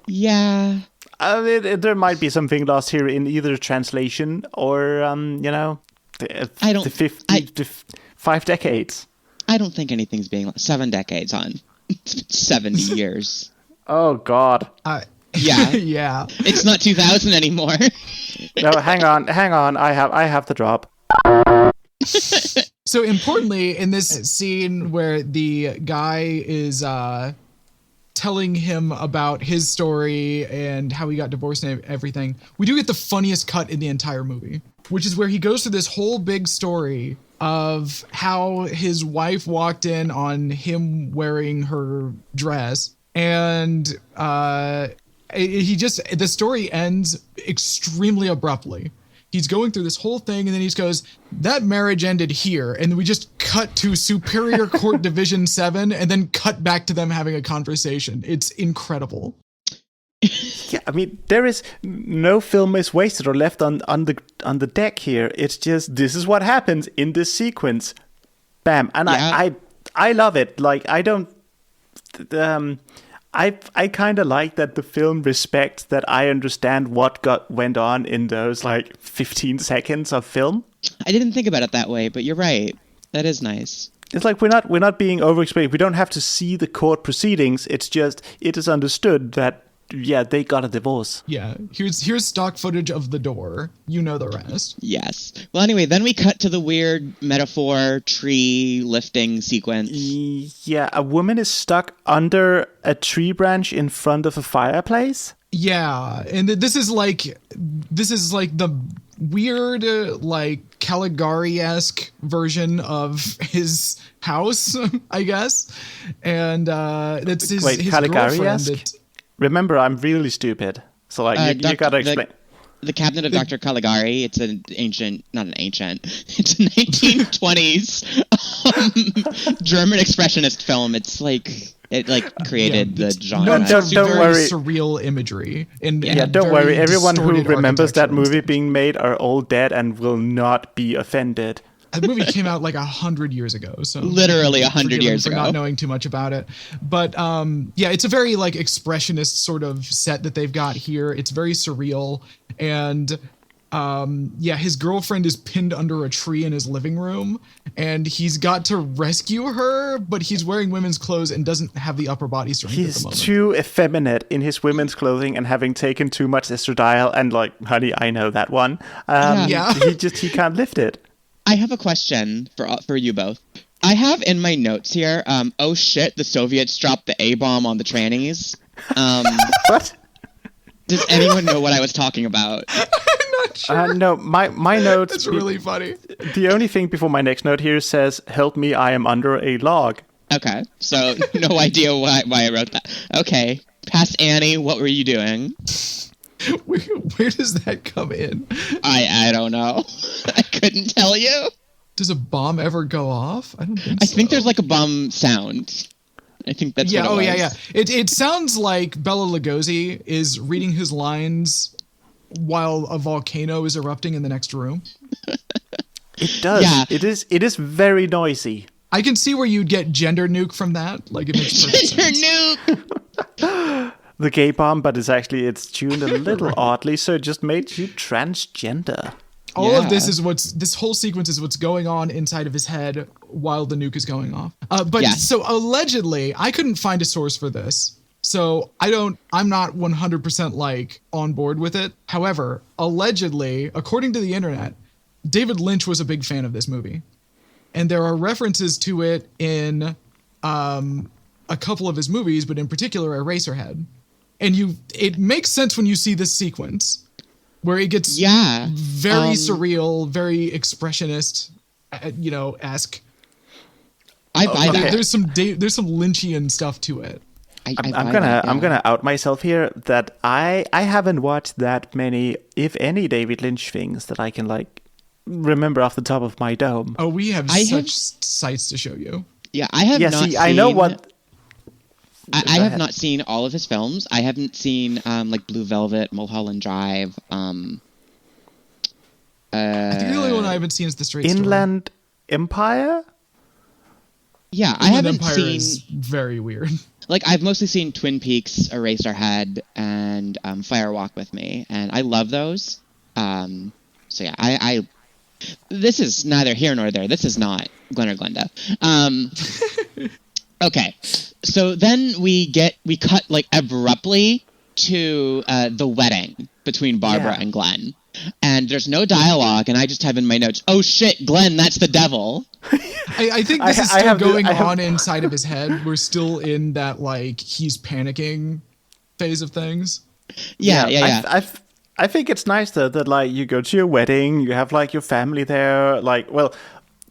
Yeah. There might be something lost here in either translation or, the 5 decades. I don't think anything's being 7 decades on. It's been 70 years. Oh, God. Yeah. Yeah. It's not 2000 anymore. No, hang on. I have the drop. So importantly, in this scene where the guy is telling him about his story and how he got divorced and everything, we do get the funniest cut in the entire movie, which is where he goes through this whole big story of how his wife walked in on him wearing her dress, and the story ends extremely abruptly. He's going through this whole thing, and then he just goes, that marriage ended here. And we just cut to Superior Court Division 7 and then cut back to them having a conversation. It's incredible. Yeah, I mean, there is no film is wasted or left on the deck here. It's just, this is what happens in this sequence. Bam. And yeah. I love it. Like, I don't... I kind of like that the film respects that I understand what went on in those like 15 seconds of film. I didn't think about it that way, but you're right. That is nice. It's like we're not being overexplained. We don't have to see the court proceedings. It's just it is understood that they got a divorce. Yeah, here's stock footage of the door. You know the rest. Yes. Well, anyway, then we cut to the weird metaphor tree lifting sequence. Yeah, a woman is stuck under a tree branch in front of a fireplace. Yeah, and this is like the weird like Caligari-esque version of his house, I guess. And that's his Caligari-esque? Remember, I'm really stupid. So, like, you gotta explain. The Cabinet of Dr. Caligari, it's an ancient, not an ancient, it's a 1920s German expressionist film. It's like, it created the genre. Don't worry. Surreal imagery. Don't worry. Everyone who remembers that movie being made are all dead and will not be offended. The movie came out like 100 years ago, so literally 100 years ago. Not knowing too much about it, but it's a very like expressionist sort of set that they've got here. It's very surreal, and his girlfriend is pinned under a tree in his living room, and he's got to rescue her, but he's wearing women's clothes and doesn't have the upper body strength at the moment. He's too effeminate in his women's clothing and having taken too much estradiol, and like, honey, I know that one. He can't lift it. I have a question for you both. I have in my notes here, oh shit, the Soviets dropped the A-bomb on the trannies. What? Does anyone know what I was talking about? I'm not sure. No, my notes... That's really funny. The only thing before my next note here says, help me, I am under a log. Okay, so no idea why I wrote that. Okay, past Annie, what were you doing? Where does that come in? I don't know. I couldn't tell you. Does a bomb ever go off? I don't think so. I think there's like a bomb sound. I think that's what it was. Yeah. It sounds like Bela Lugosi is reading his lines while a volcano is erupting in the next room. It does. Yeah. It is very noisy. I can see where you'd get gender nuke from that. Like, it makes perfect sense. Gender nuke! The gay bomb, but it's tuned a little oddly, so it just made you transgender. All of this whole sequence is what's going on inside of his head while the nuke is going off. So allegedly, I couldn't find a source for this. So I'm not 100% like on board with it. However, allegedly, according to the internet, David Lynch was a big fan of this movie. And there are references to it in a couple of his movies, but in particular Eraserhead. And it makes sense when you see this sequence where it gets very surreal, very expressionist, esque. I buy that. There's some Lynchian stuff to it. I'm gonna out myself here that I haven't watched that many, if any, David Lynch things that I can like remember off the top of my dome. Oh, we have such sites to show you. Yeah, I have not seen... I know what... I have not seen all of his films. I haven't seen like Blue Velvet, Mulholland Drive. I think the only one I haven't seen is The Straight Story. Inland Empire? Yeah, I Inland haven't Empire seen... is very weird. Like, I've mostly seen Twin Peaks, Eraserhead, and Fire Walk with Me, and I love those. So yeah, I this is neither here nor there. This is not Glen or Glenda. Okay, so then we cut like abruptly to the wedding between Barbara and Glen, and there's no dialogue, and I just have in my notes, "Oh shit, Glen, that's the devil." I think this is still going on inside of his head. We're still in that like he's panicking phase of things. Yeah. I think it's nice though that like you go to your wedding, you have like your family there, like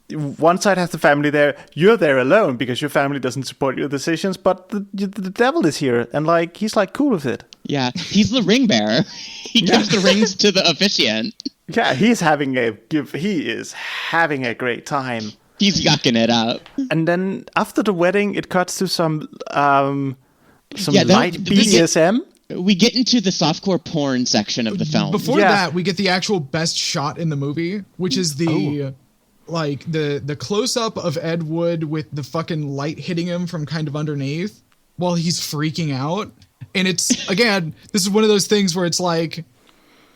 one side has the family there, you're there alone because your family doesn't support your decisions, but the devil is here and like he's like cool with it. Yeah, he's the ring bearer. He gives the rings to the officiant. Yeah, he is having a great time. He's yucking it up. And then after the wedding, it cuts to some light BDSM. We get into the softcore porn section of the film. Before that, we get the actual best shot in the movie, which is the close up of Ed Wood with the fucking light hitting him from kind of underneath while he's freaking out. And it's, again, this is one of those things where it's like,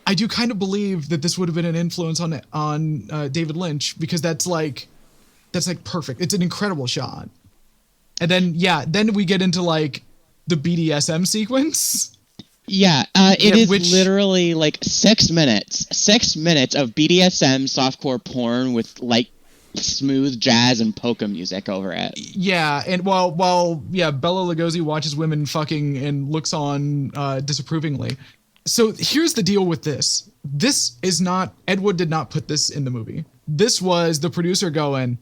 I do kind of believe that this would have been an influence on David Lynch, because that's like perfect. It's an incredible shot. And then we get into like the BDSM sequence. Yeah, it is literally like 6 minutes. 6 minutes of BDSM softcore porn with like smooth jazz and polka music over it. Yeah, and while Bela Lugosi watches women fucking and looks on disapprovingly. So here's the deal with this. This is not, Ed Wood did not put this in the movie. This was the producer going,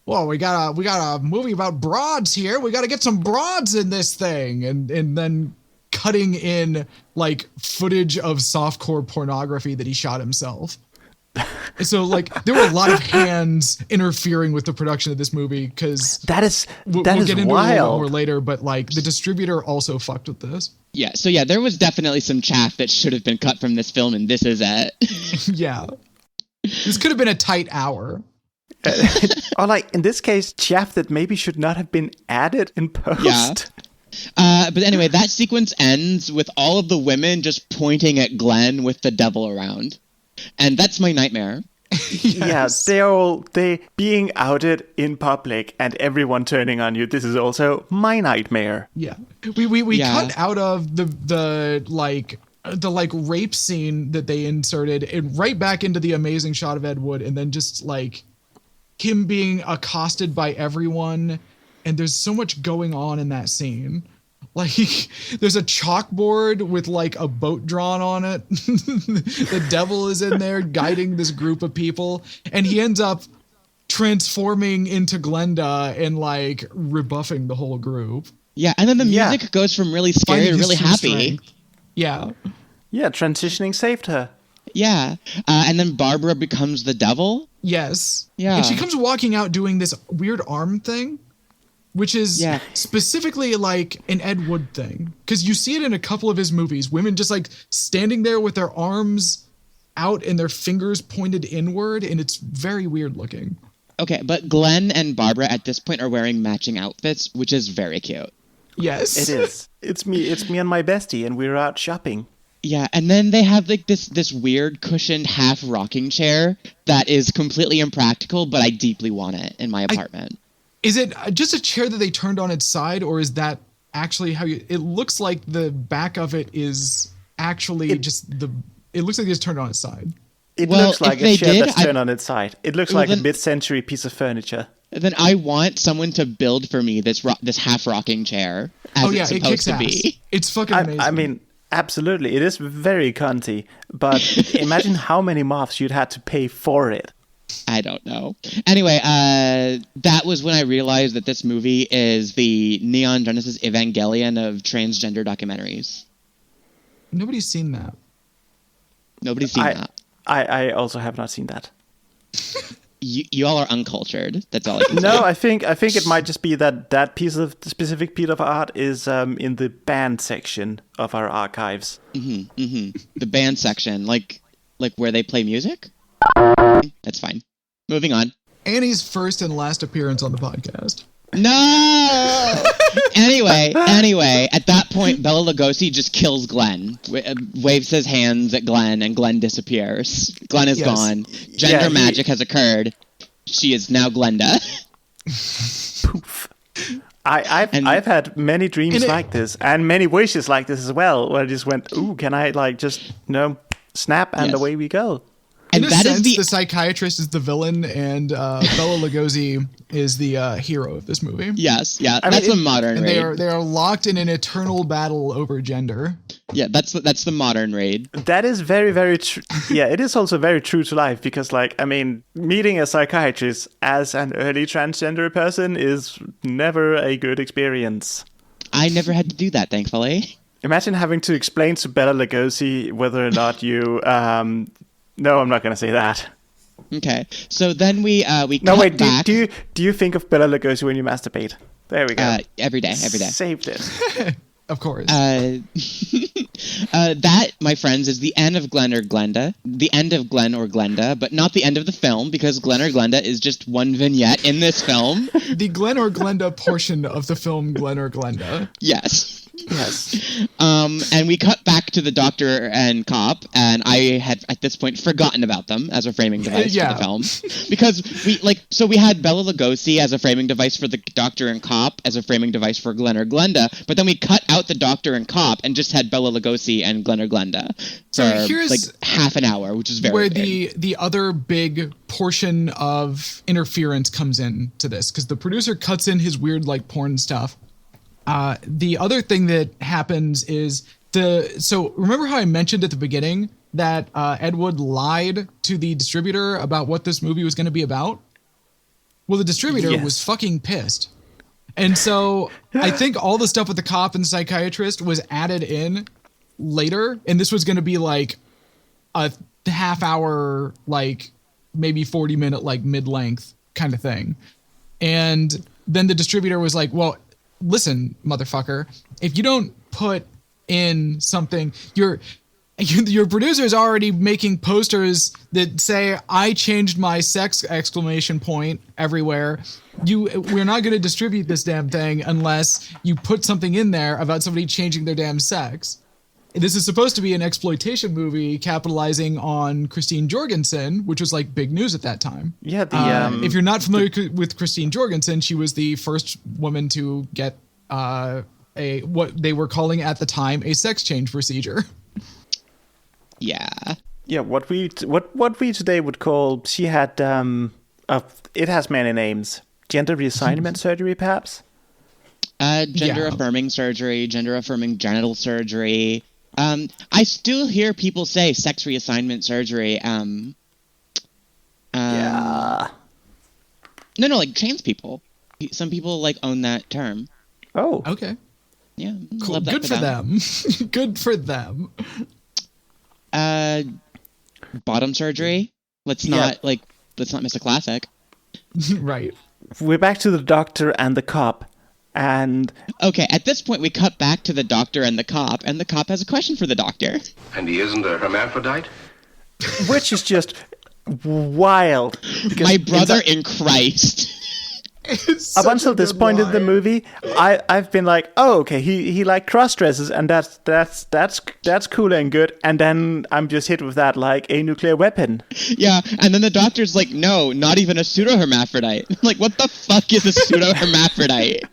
well, we got a movie about broads here. We got to get some broads in this thing. And then cutting in like footage of softcore pornography that he shot himself. So like there were a lot of hands interfering with the production of this movie, because we'll get into it a little more later, but like the distributor also fucked with this. Yeah, so yeah, there was definitely some chaff that should have been cut from this film, and this is it. Yeah. This could have been a tight hour. Or like in this case, chaff that maybe should not have been added in post. Yeah. But anyway, that sequence ends with all of the women just pointing at Glen with the devil around. And that's my nightmare. Yes. Yeah, they being outed in public and everyone turning on you. This is also my nightmare. Yeah. We cut out of the rape scene that they inserted and right back into the amazing shot of Ed Wood, and then just like him being accosted by everyone. And there's so much going on in that scene. Like, there's a chalkboard with like a boat drawn on it. The devil is in there guiding this group of people, and he ends up transforming into Glenda and like rebuffing the whole group. Yeah, and then the music goes from really scary to really happy. Strength. Yeah. Yeah, transitioning saved her. Yeah. And then Barbara becomes the devil. Yes. Yeah. And she comes walking out doing this weird arm thing, which is specifically like an Ed Wood thing. Because you see it in a couple of his movies. Women just like standing there with their arms out and their fingers pointed inward. And it's very weird looking. Okay, but Glen and Barbara at this point are wearing matching outfits, which is very cute. Yes. It is. It's me and my bestie, and we're out shopping. Yeah, and then they have like this weird cushioned half rocking chair that is completely impractical, but I deeply want it in my apartment. Is it just a chair that they turned on its side, or is that actually how you... It looks like the back of it is actually it looks like it's turned on its side. It looks like a chair that's turned on its side. It looks like a mid-century piece of furniture. Then I want someone to build for me this half rocking chair as it's supposed to be. It's fucking amazing. I mean, absolutely. It is very cunty, but imagine how many moths you'd had to pay for it. I don't know. Anyway, that was when I realized that this movie is the Neon Genesis Evangelion of transgender documentaries. Nobody's seen that. Nobody's seen that. I also have not seen that. You all are uncultured. That's all I can say. No, I think it might just be that specific piece of art is in the band section of our archives. The band section, like where they play music? That's fine. Moving on. Annie's first and last appearance on the podcast. No! Anyway, at that point, Bela Lugosi just kills Glen, waves his hands at Glen, and Glen disappears. Glen is gone. Gender magic has occurred. She is now Glenda. Poof. I've had many dreams like this, and many wishes like this as well, where I just went, ooh, can I just, snap, and away we go. And in a sense, the psychiatrist is the villain, and Bela Lugosi is the hero of this movie. Yes, yeah, that's the modern and raid. They are locked in an eternal battle over gender. Yeah, that's the modern raid. That is very, very true. Yeah, it is also very true to life, because, meeting a psychiatrist as an early transgender person is never a good experience. I never had to do that, thankfully. Imagine having to explain to Bela Lugosi whether or not you... No, I'm not going to say that. Okay, so then we no, wait. Back. Do you think of Bela Lugosi when you masturbate? There we go. Every day. Saved it. Of course. That, my friends, is the end of Glen or Glenda. The end of Glen or Glenda, but not the end of the film, because Glen or Glenda is just one vignette in this film. The Glen or Glenda portion of the film Glen or Glenda. Yes. Yes. And we cut back to the doctor and cop, and I had at this point forgotten about them as a framing device for the film, because we had Bela Lugosi as a framing device for the doctor and cop as a framing device for Glen or Glenda, but then we cut out the doctor and cop and just had Bela Lugosi and Glen or Glenda for here's half an hour, which is very where big. the other big portion of interference comes in to this, because the producer cuts in his weird porn stuff. The other thing that happens is so remember how I mentioned at the beginning that Ed Wood lied to the distributor about what this movie was going to be about? Well, the distributor was fucking pissed. And so I think all the stuff with the cop and the psychiatrist was added in later, and this was going to be a half hour, maybe 40-minute, mid-length kind of thing. And then the distributor was like, well, listen, motherfucker, if you don't put in something, your producer's already making posters that say, I changed my sex ! Everywhere. We're not going to distribute this damn thing unless you put something in there about somebody changing their damn sex. This is supposed to be an exploitation movie capitalizing on Christine Jorgensen, which was big news at that time. Yeah, if you're not familiar with Christine Jorgensen, she was the first woman to get what they were calling at the time a sex change procedure. Yeah. Yeah, what we today would call, she had it has many names. Gender reassignment surgery, perhaps. Gender affirming surgery, gender affirming genital surgery. I still hear people say sex reassignment surgery. Yeah. No, trans people. Some people own that term. Oh. Okay. Yeah. Cool. Good for them. Good for them. Bottom surgery. Let's not miss a classic. Right. We're back to the doctor and the cop. And okay, at this point we cut back to the doctor and the cop has a question for the doctor. And he isn't a hermaphrodite? Which is just wild. My brother in Christ. Up until this point in the movie, I've been like, oh, okay, he cross dresses, and that's cool and good. And then I'm just hit with that a nuclear weapon. Yeah, and then the doctor's like, no, not even a pseudo hermaphrodite. What the fuck is a pseudo hermaphrodite?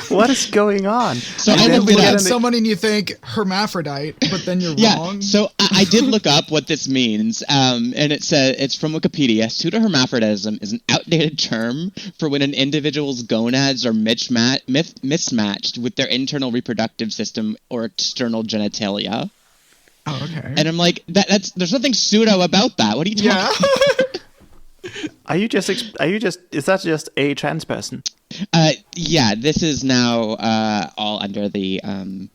What is going on? So I look at someone and you think hermaphrodite, but then you're wrong. So I did look up what this means, and it said it's from Wikipedia. Pseudohermaphroditism is an outdated term for when an individual's gonads are mismatched with their internal reproductive system or external genitalia. Oh, okay. And I'm like, there's nothing pseudo about that. What are you talking about? Is that just a trans person? Yeah, this is now all under the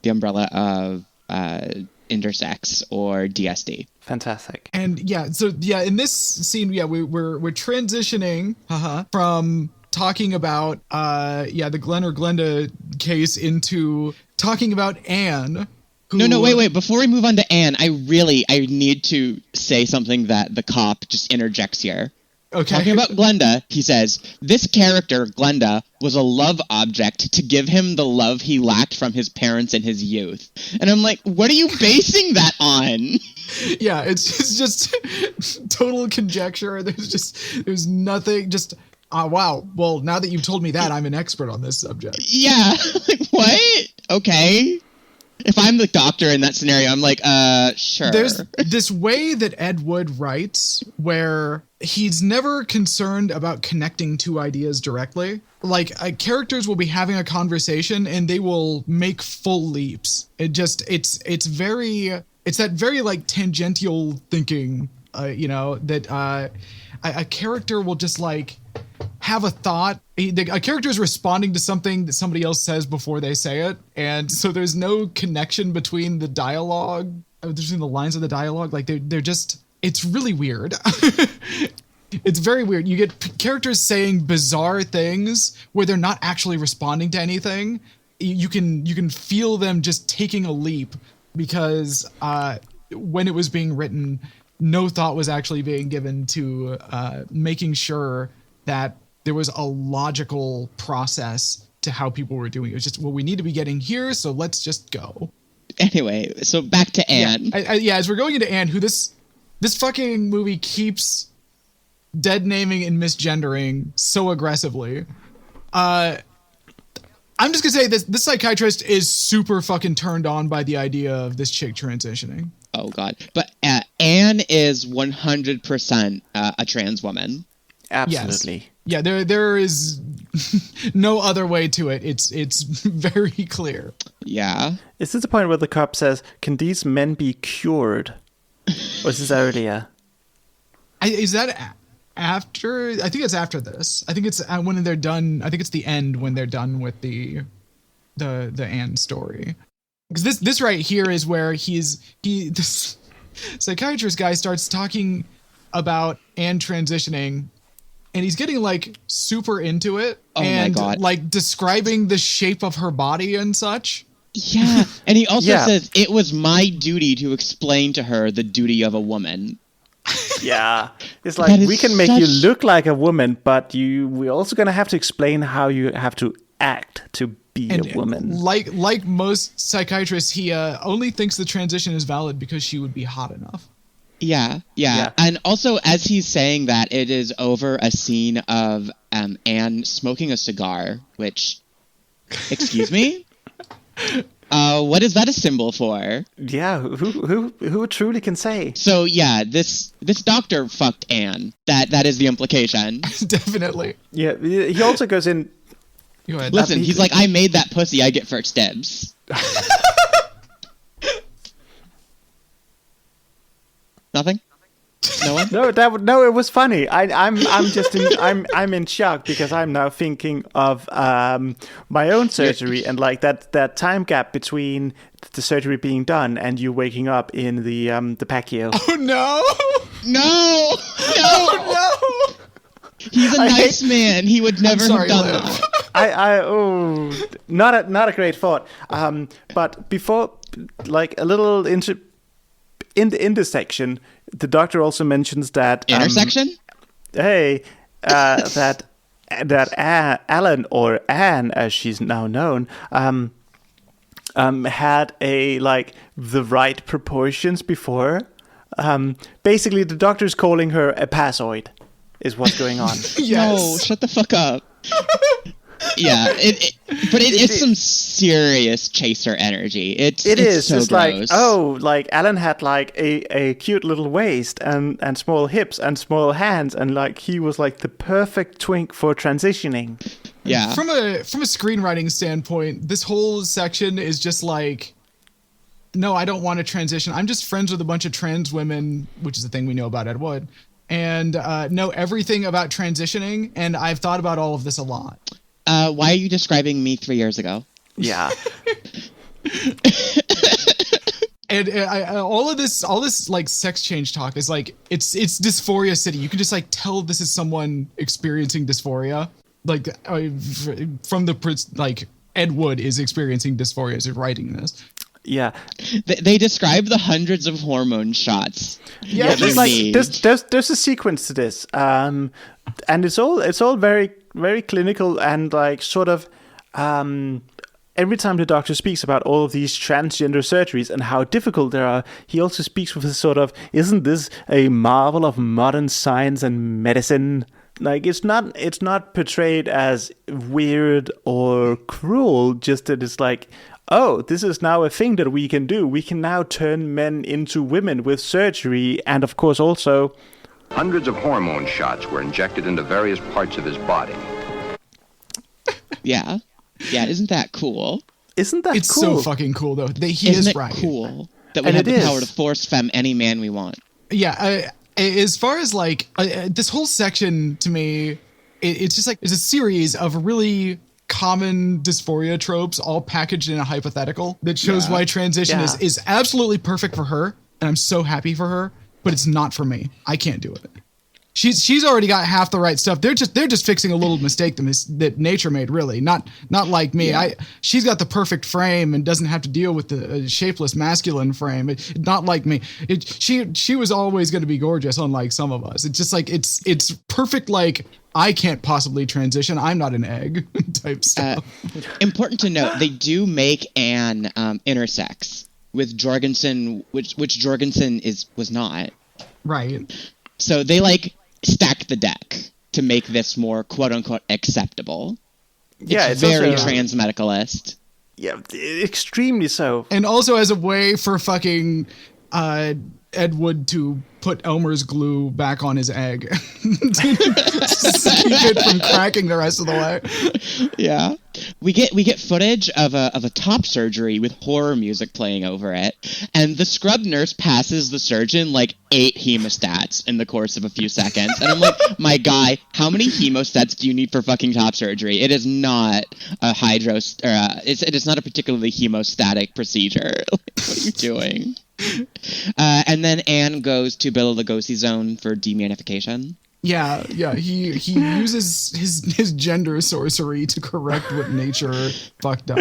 umbrella of intersex or DSD. Fantastic. And in this scene, we're transitioning from talking about the Glen or Glenda case into talking about Anne. No, wait. Before we move on to Anne, I need to say something that the cop just interjects here. Okay. Talking about Glenda, he says, this character, Glenda, was a love object to give him the love he lacked from his parents in his youth. And I'm like, what are you basing that on? Yeah, it's just total conjecture. There's nothing, just, wow. Well, now that you've told me that, I'm an expert on this subject. Yeah, like, what? Okay. If I'm the doctor in that scenario, I'm like, sure. There's this way that Ed Wood writes where he's never concerned about connecting two ideas directly. Like, characters will be having a conversation and they will make full leaps. It's that very like tangential thinking, that a character will just like have a thought. A character is responding to something that somebody else says before they say it, and so there's no connection between the dialogue, between the lines of the dialogue. Like they're just, it's really weird. It's very weird. You get characters saying bizarre things where they're not actually responding to anything. You can feel them just taking a leap because when it was being written, no thought was actually being given to making sure that there was a logical process to how people were doing it. It was just, well, we need to be getting here, so let's just go. Anyway, so back to Anne. As we're going into Anne, who this fucking movie keeps dead naming and misgendering so aggressively. I'm just gonna say this psychiatrist is super fucking turned on by the idea of this chick transitioning. Oh god. But Anne is 100% a trans woman. Absolutely. Yes. Yeah, there is no other way to it. It's very clear. Yeah. Is this the point where the cop says, "Can these men be cured?" Or is this earlier? Is that after? I think it's after this. I think it's when they're done. I think it's the end when they're done with the Anne story. Because this right here is where this psychiatrist guy starts talking about Anne transitioning. And he's getting like super into it and like describing the shape of her body and such. Yeah. And he also says, it was my duty to explain to her the duty of a woman. Yeah. It's like, we can make you look like a woman, but we're also going to have to explain how you have to act to be a woman. Like most psychiatrists, he only thinks the transition is valid because she would be hot enough. Yeah. And also, as he's saying that, it is over a scene of Anne smoking a cigar, which, excuse me? What is that a symbol for? Yeah, who truly can say? So, yeah, this doctor fucked Anne. That is the implication. Definitely. Yeah, he also goes in... Go ahead. Listen, he's like, I made that pussy, I get first dibs. Nothing? No one? No, it was funny. I'm in shock because I'm now thinking of my own surgery and like that time gap between the surgery being done and you waking up in the patio. Oh no! No! Oh no! He's a nice man. He would never have done that. Not a great thought. But before, like a little in the section, the doctor also mentions that intersection. That Alan, or Anne as she's now known, had the right proportions before. Basically, the doctor's calling her a passoid, is what's going on. Yes. No, shut the fuck up. Yeah, it's some serious chaser energy. It's so it's gross. like Alan had like a cute little waist and small hips and small hands, and like he was like the perfect twink for transitioning. Yeah. From a screenwriting standpoint, this whole section is just like, no, I don't want to transition. I'm just friends with a bunch of trans women, which is the thing we know about Ed Wood. and know everything about transitioning, and I've thought about all of this a lot. Why are you describing me 3 years ago? Yeah. And all this like sex change talk is like it's dysphoria city. You can just like tell this is someone experiencing dysphoria, like from the like Ed Wood is experiencing dysphoria as he's writing this. Yeah. They describe the hundreds of hormone shots. Yeah, there's a sequence to this, and it's all very very clinical and like sort of. Every time the doctor speaks about all of these transgender surgeries and how difficult they are, he also speaks with this sort of, isn't this a marvel of modern science and medicine? Like, it's not portrayed as weird or cruel, just that it's like, oh, this is now a thing that we can do. We can now turn men into women with surgery, and of course also... Hundreds of hormone shots were injected into various parts of his body. Yeah. Yeah, isn't that cool? Isn't that it's cool? It's so fucking cool, though. He isn't is it right. Cool that we have the power to force femme any man we want. Yeah, as far as like this whole section to me, it's just like it's a series of really common dysphoria tropes all packaged in a hypothetical that shows why transition is absolutely perfect for her, and I'm so happy for her, but it's not for me. I can't do it. She's already got half the right stuff. They're just fixing a little mistake that nature made, really. Not like me. Yeah. She's got the perfect frame and doesn't have to deal with the shapeless masculine frame. Not like me. She was always going to be gorgeous, unlike some of us. It's just like it's perfect. Like I can't possibly transition. I'm not an egg type stuff. Important to note, they do make Anne intersex with Jorgensen, which Jorgensen was not. Right. So they like stack the deck to make this more quote unquote acceptable. It's very transmedicalist. Yeah, extremely so. And also as a way for fucking Ed Wood to put Elmer's glue back on his egg. To keep it from cracking the rest of the way. Yeah. We get footage of a top surgery with horror music playing over it, and the scrub nurse passes the surgeon like 8 hemostats in the course of a few seconds. And I'm like, my guy, how many hemostats do you need for fucking top surgery? It is not a it is not a particularly hemostatic procedure. What are you doing? And then Anne goes to Bela Lugosi zone for demystification. Yeah. He uses his gender sorcery to correct what nature fucked up.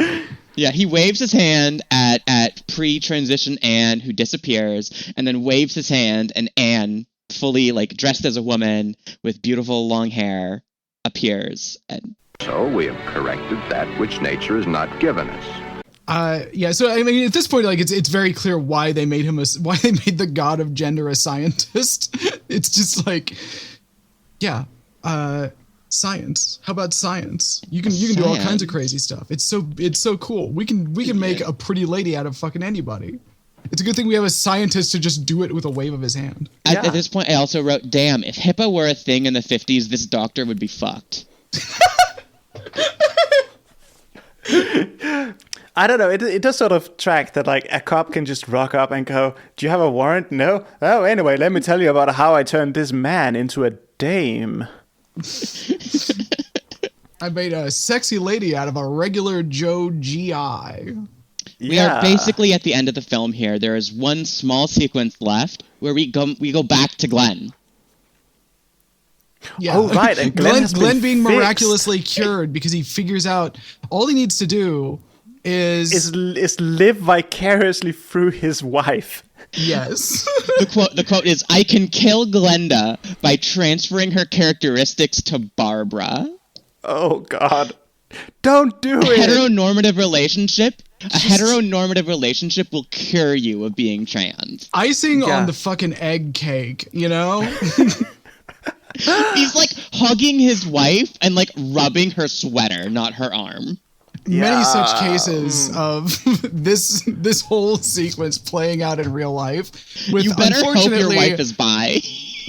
Yeah, he waves his hand at pre-transition Anne, who disappears, and then waves his hand, and Anne, fully like dressed as a woman with beautiful long hair, appears. So we have corrected that which nature has not given us. So I mean, at this point, like it's very clear why they made the god of gender a scientist. It's just like, science. How about science? You can do all kinds of crazy stuff. It's so cool. We can make a pretty lady out of fucking anybody. It's a good thing we have a scientist to just do it with a wave of his hand. At this point, I also wrote, damn, if HIPAA were a thing in the 50s, this doctor would be fucked. I don't know. It does sort of track that like a cop can just rock up and go, "Do you have a warrant?" No. Oh, anyway, let me tell you about how I turned this man into a dame. I made a sexy lady out of a regular Joe GI. We are basically at the end of the film here. There is one small sequence left where we go back to Glen. Yeah. Oh, right. And Glen being miraculously cured because he figures out all he needs to do is live vicariously through his wife. Yes. The quote is, "I can kill Glenda by transferring her characteristics to Barbara." Oh, God. Don't do it. A heteronormative relationship will cure you of being trans. Icing on the fucking egg cake, you know? He's like hugging his wife and like rubbing her sweater, not her arm. Many such cases of this whole sequence playing out in real life. With you better hope your wife is bi.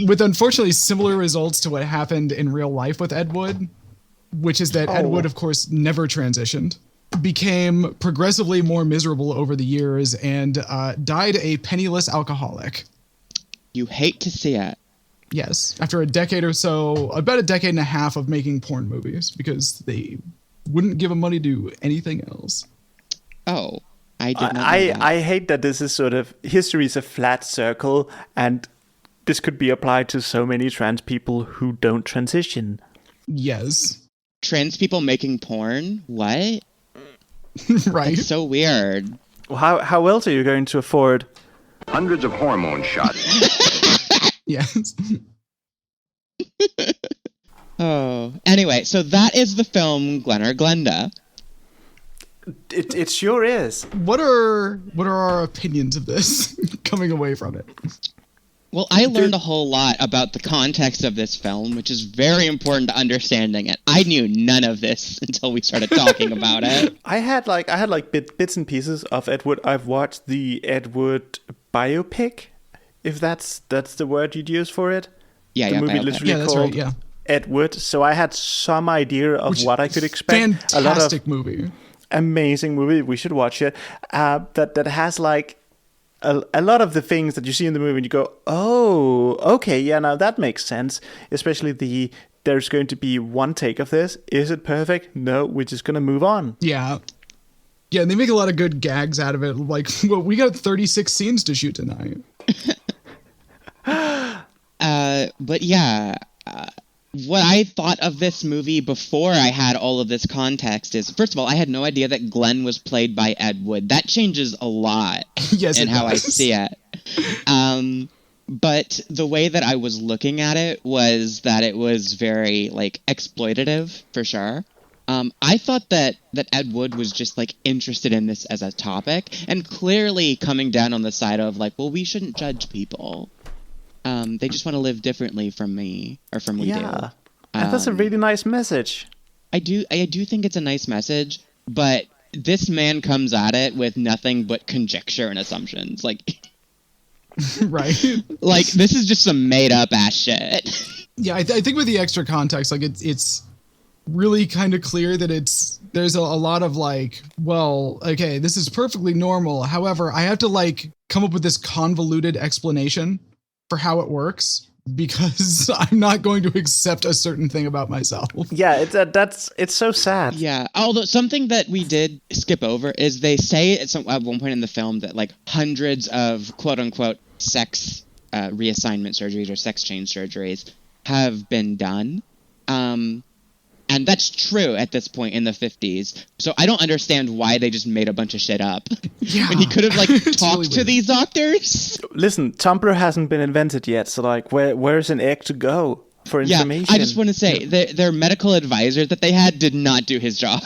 With unfortunately similar results to what happened in real life with Ed Wood, which is that Ed Wood, of course, never transitioned, became progressively more miserable over the years, and died a penniless alcoholic. You hate to see it. Yes, after a decade or so, about a decade and a half of making porn movies because they wouldn't give him money to do anything else. Oh, I did not know that. I hate that this is sort of, history is a flat circle, and this could be applied to so many trans people who don't transition. Yes. Trans people making porn? What? Right. That's so weird. Well, how else are you going to afford? Hundreds of hormone shots. Yes. Oh. Anyway, so that is the film Glen or Glenda. It sure is. What are our opinions of this coming away from it? Well, I learned a whole lot about the context of this film, which is very important to understanding it. I knew none of this until we started talking about it. I had bits and pieces of Ed Wood. I've watched the Ed Wood biopic, if that's the word you'd use for it. Yeah, the movie biopic. literally Yeah, that's called right, yeah. Ed Wood. So I had some idea of what I could expect. Fantastic movie. Amazing movie. We should watch it. That has like a lot of the things that you see in the movie and you go, oh, okay, yeah, now that makes sense. Especially there's going to be one take of this. Is it perfect? No, we're just going to move on. Yeah. Yeah, and they make a lot of good gags out of it. Like, well, we got 36 scenes to shoot tonight. But yeah, what I thought of this movie before I had all of this context is, first of all, I had no idea that Glen was played by Ed Wood. That changes a lot Yes, in it how I does. see it. But the way that I was looking at it was that it was very, like, exploitative, for sure. I thought that Ed Wood was just, like, interested in this as a topic, and clearly coming down on the side of, like, well, we shouldn't judge people. They just want to live differently from me, or from we do. Yeah, and that's a really nice message. I do think it's a nice message, but this man comes at it with nothing but conjecture and assumptions. Like, Right. like this is just some made up ass shit. Yeah, I think with the extra context, like it's really kind of clear that there's a lot of like, well, okay, this is perfectly normal. However, I have to like come up with this convoluted explanation for how it works because I'm not going to accept a certain thing about myself. Yeah, it's so sad. Yeah, although something that we did skip over is they say at one point in the film that like hundreds of quote unquote sex reassignment surgeries or sex change surgeries have been done. And that's true at this point in the 50s. So I don't understand why they just made a bunch of shit up. Yeah. When he could have like It's talked really to weird. these doctors. Listen, Tumblr hasn't been invented yet, so like, where's an egg to go for Yeah, information? I just want to say their medical advisor that they had did not do his job.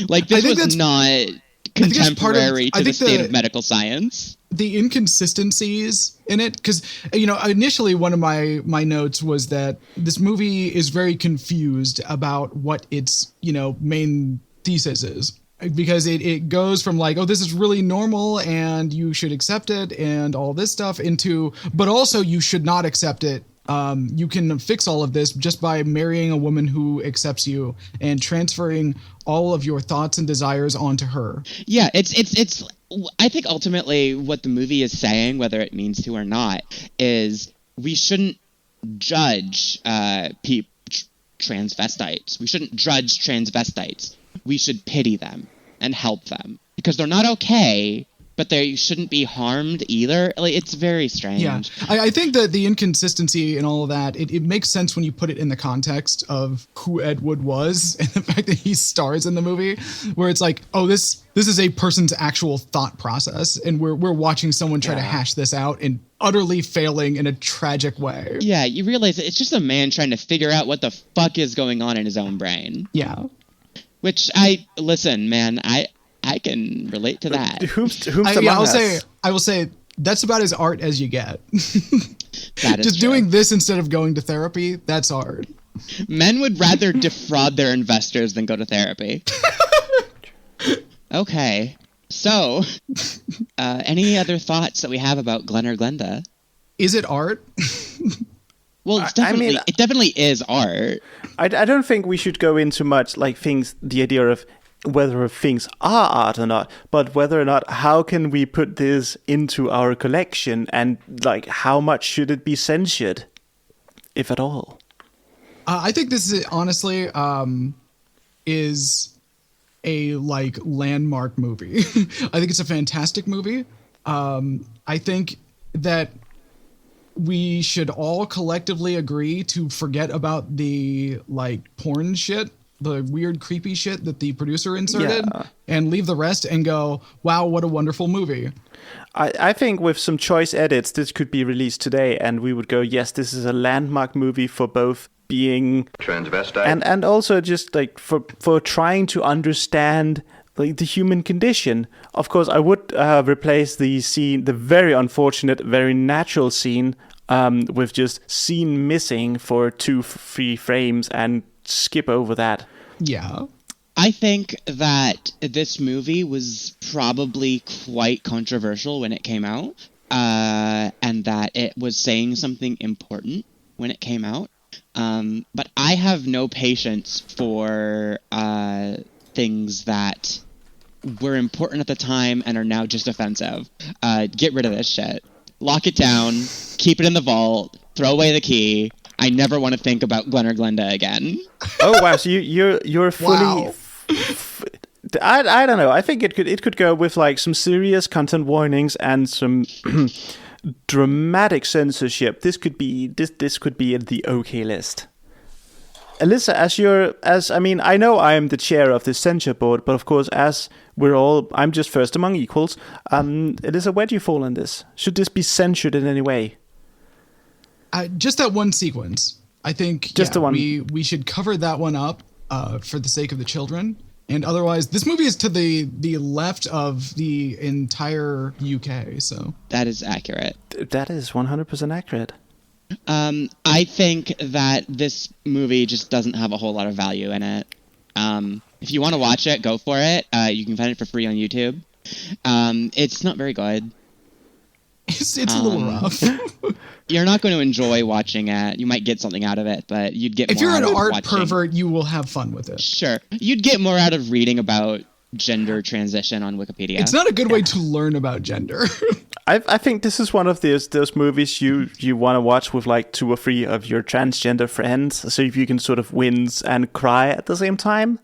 Like I this think was not think that's part of- contemporary I to the think state the- of medical science. The inconsistencies in it, because initially one of my notes was that this movie is very confused about what its main thesis is, because it goes from like, oh, this is really normal and you should accept it and all this stuff into, but also you should not accept it. You can fix all of this just by marrying a woman who accepts you and transferring all of your thoughts and desires onto her. Yeah, it's. I think ultimately what the movie is saying, whether it means to or not, is we shouldn't judge transvestites. We shouldn't judge transvestites. We should pity them and help them because they're not okay, but they shouldn't be harmed either. Like, it's very strange. Yeah, I think that the inconsistency and all of that, it makes sense when you put it in the context of who Ed Wood was and the fact that he stars in the movie, where it's like, oh, this is a person's actual thought process, and we're watching someone try to hash this out and utterly failing in a tragic way. Yeah, you realize it's just a man trying to figure out what the fuck is going on in his own brain. Yeah. Which listen, man, I can relate to that. Whom's among us? I will say that's about as art as you get. That is Just true. doing this instead of going to therapy, that's art. Men would rather defraud their investors than go to therapy. Okay. So, any other thoughts that we have about Glen or Glenda? Is it art? Well, it's definitely, it definitely is art. I don't think we should go into much like things. The idea of whether things are art or not, but whether or not how can we put this into our collection, and like how much should it be censored, if at all? I think this is honestly is a like landmark movie. I think it's a fantastic movie. I think that we should all collectively agree to forget about the like porn shit, the weird creepy shit that the producer inserted, and leave the rest and go, wow, what a wonderful movie. I think with some choice edits, this could be released today, and we would go, yes, this is a landmark movie for both being transvestite and also just like for trying to understand like the human condition. Of course, I would replace the scene, the very unfortunate, very natural scene, with just scene missing for 2-3 frames and skip over that. Yeah. I think that this movie was probably quite controversial when it came out, and that it was saying something important when it came out. But I have no patience for things that were important at the time and are now just offensive. Get rid of this shit. Lock it down. Keep it in the vault. Throw away the key. I never want to think about Glen or Glenda again. Oh wow! So you're fully. Wow. I don't know. I think it could go with like some serious content warnings and some dramatic censorship. This could be in the okay list. Elissa, I know I am the chair of this censure board, but of course, as I'm just first among equals. Elissa, where do you fall on this? Should this be censored in any way? Just that one sequence. I think just the one. We should cover that one up for the sake of the children. And otherwise, this movie is to the left of the entire UK. So that is accurate. That is 100% accurate. I think that this movie just doesn't have a whole lot of value in it. If you want to watch it, go for it. You can find it for free on YouTube. It's not very good. It's a little rough. You're not going to enjoy watching it. You might get something out of it, but you'd get if more you're out an of art watching. pervert, you will have fun with it. Sure. You'd get more out of reading about gender transition on Wikipedia. It's not a good way to learn about gender. I think this is one of those movies you want to watch with like 2 or 3 of your transgender friends, so if you can sort of wince and cry at the same time.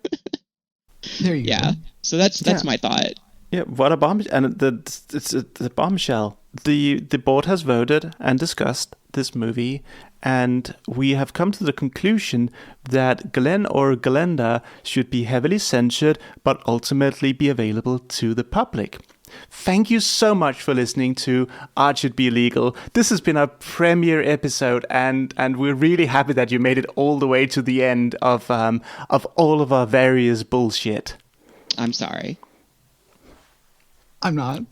There you go. So that's my thought. Yeah, what a bomb! And it's the bombshell. The board has voted and discussed this movie, and we have come to the conclusion that Glen or Glenda should be heavily censored, but ultimately be available to the public. Thank you so much for listening to Art Should Be Illegal. This has been our premiere episode, and we're really happy that you made it all the way to the end of all of our various bullshit. I'm sorry. I'm not.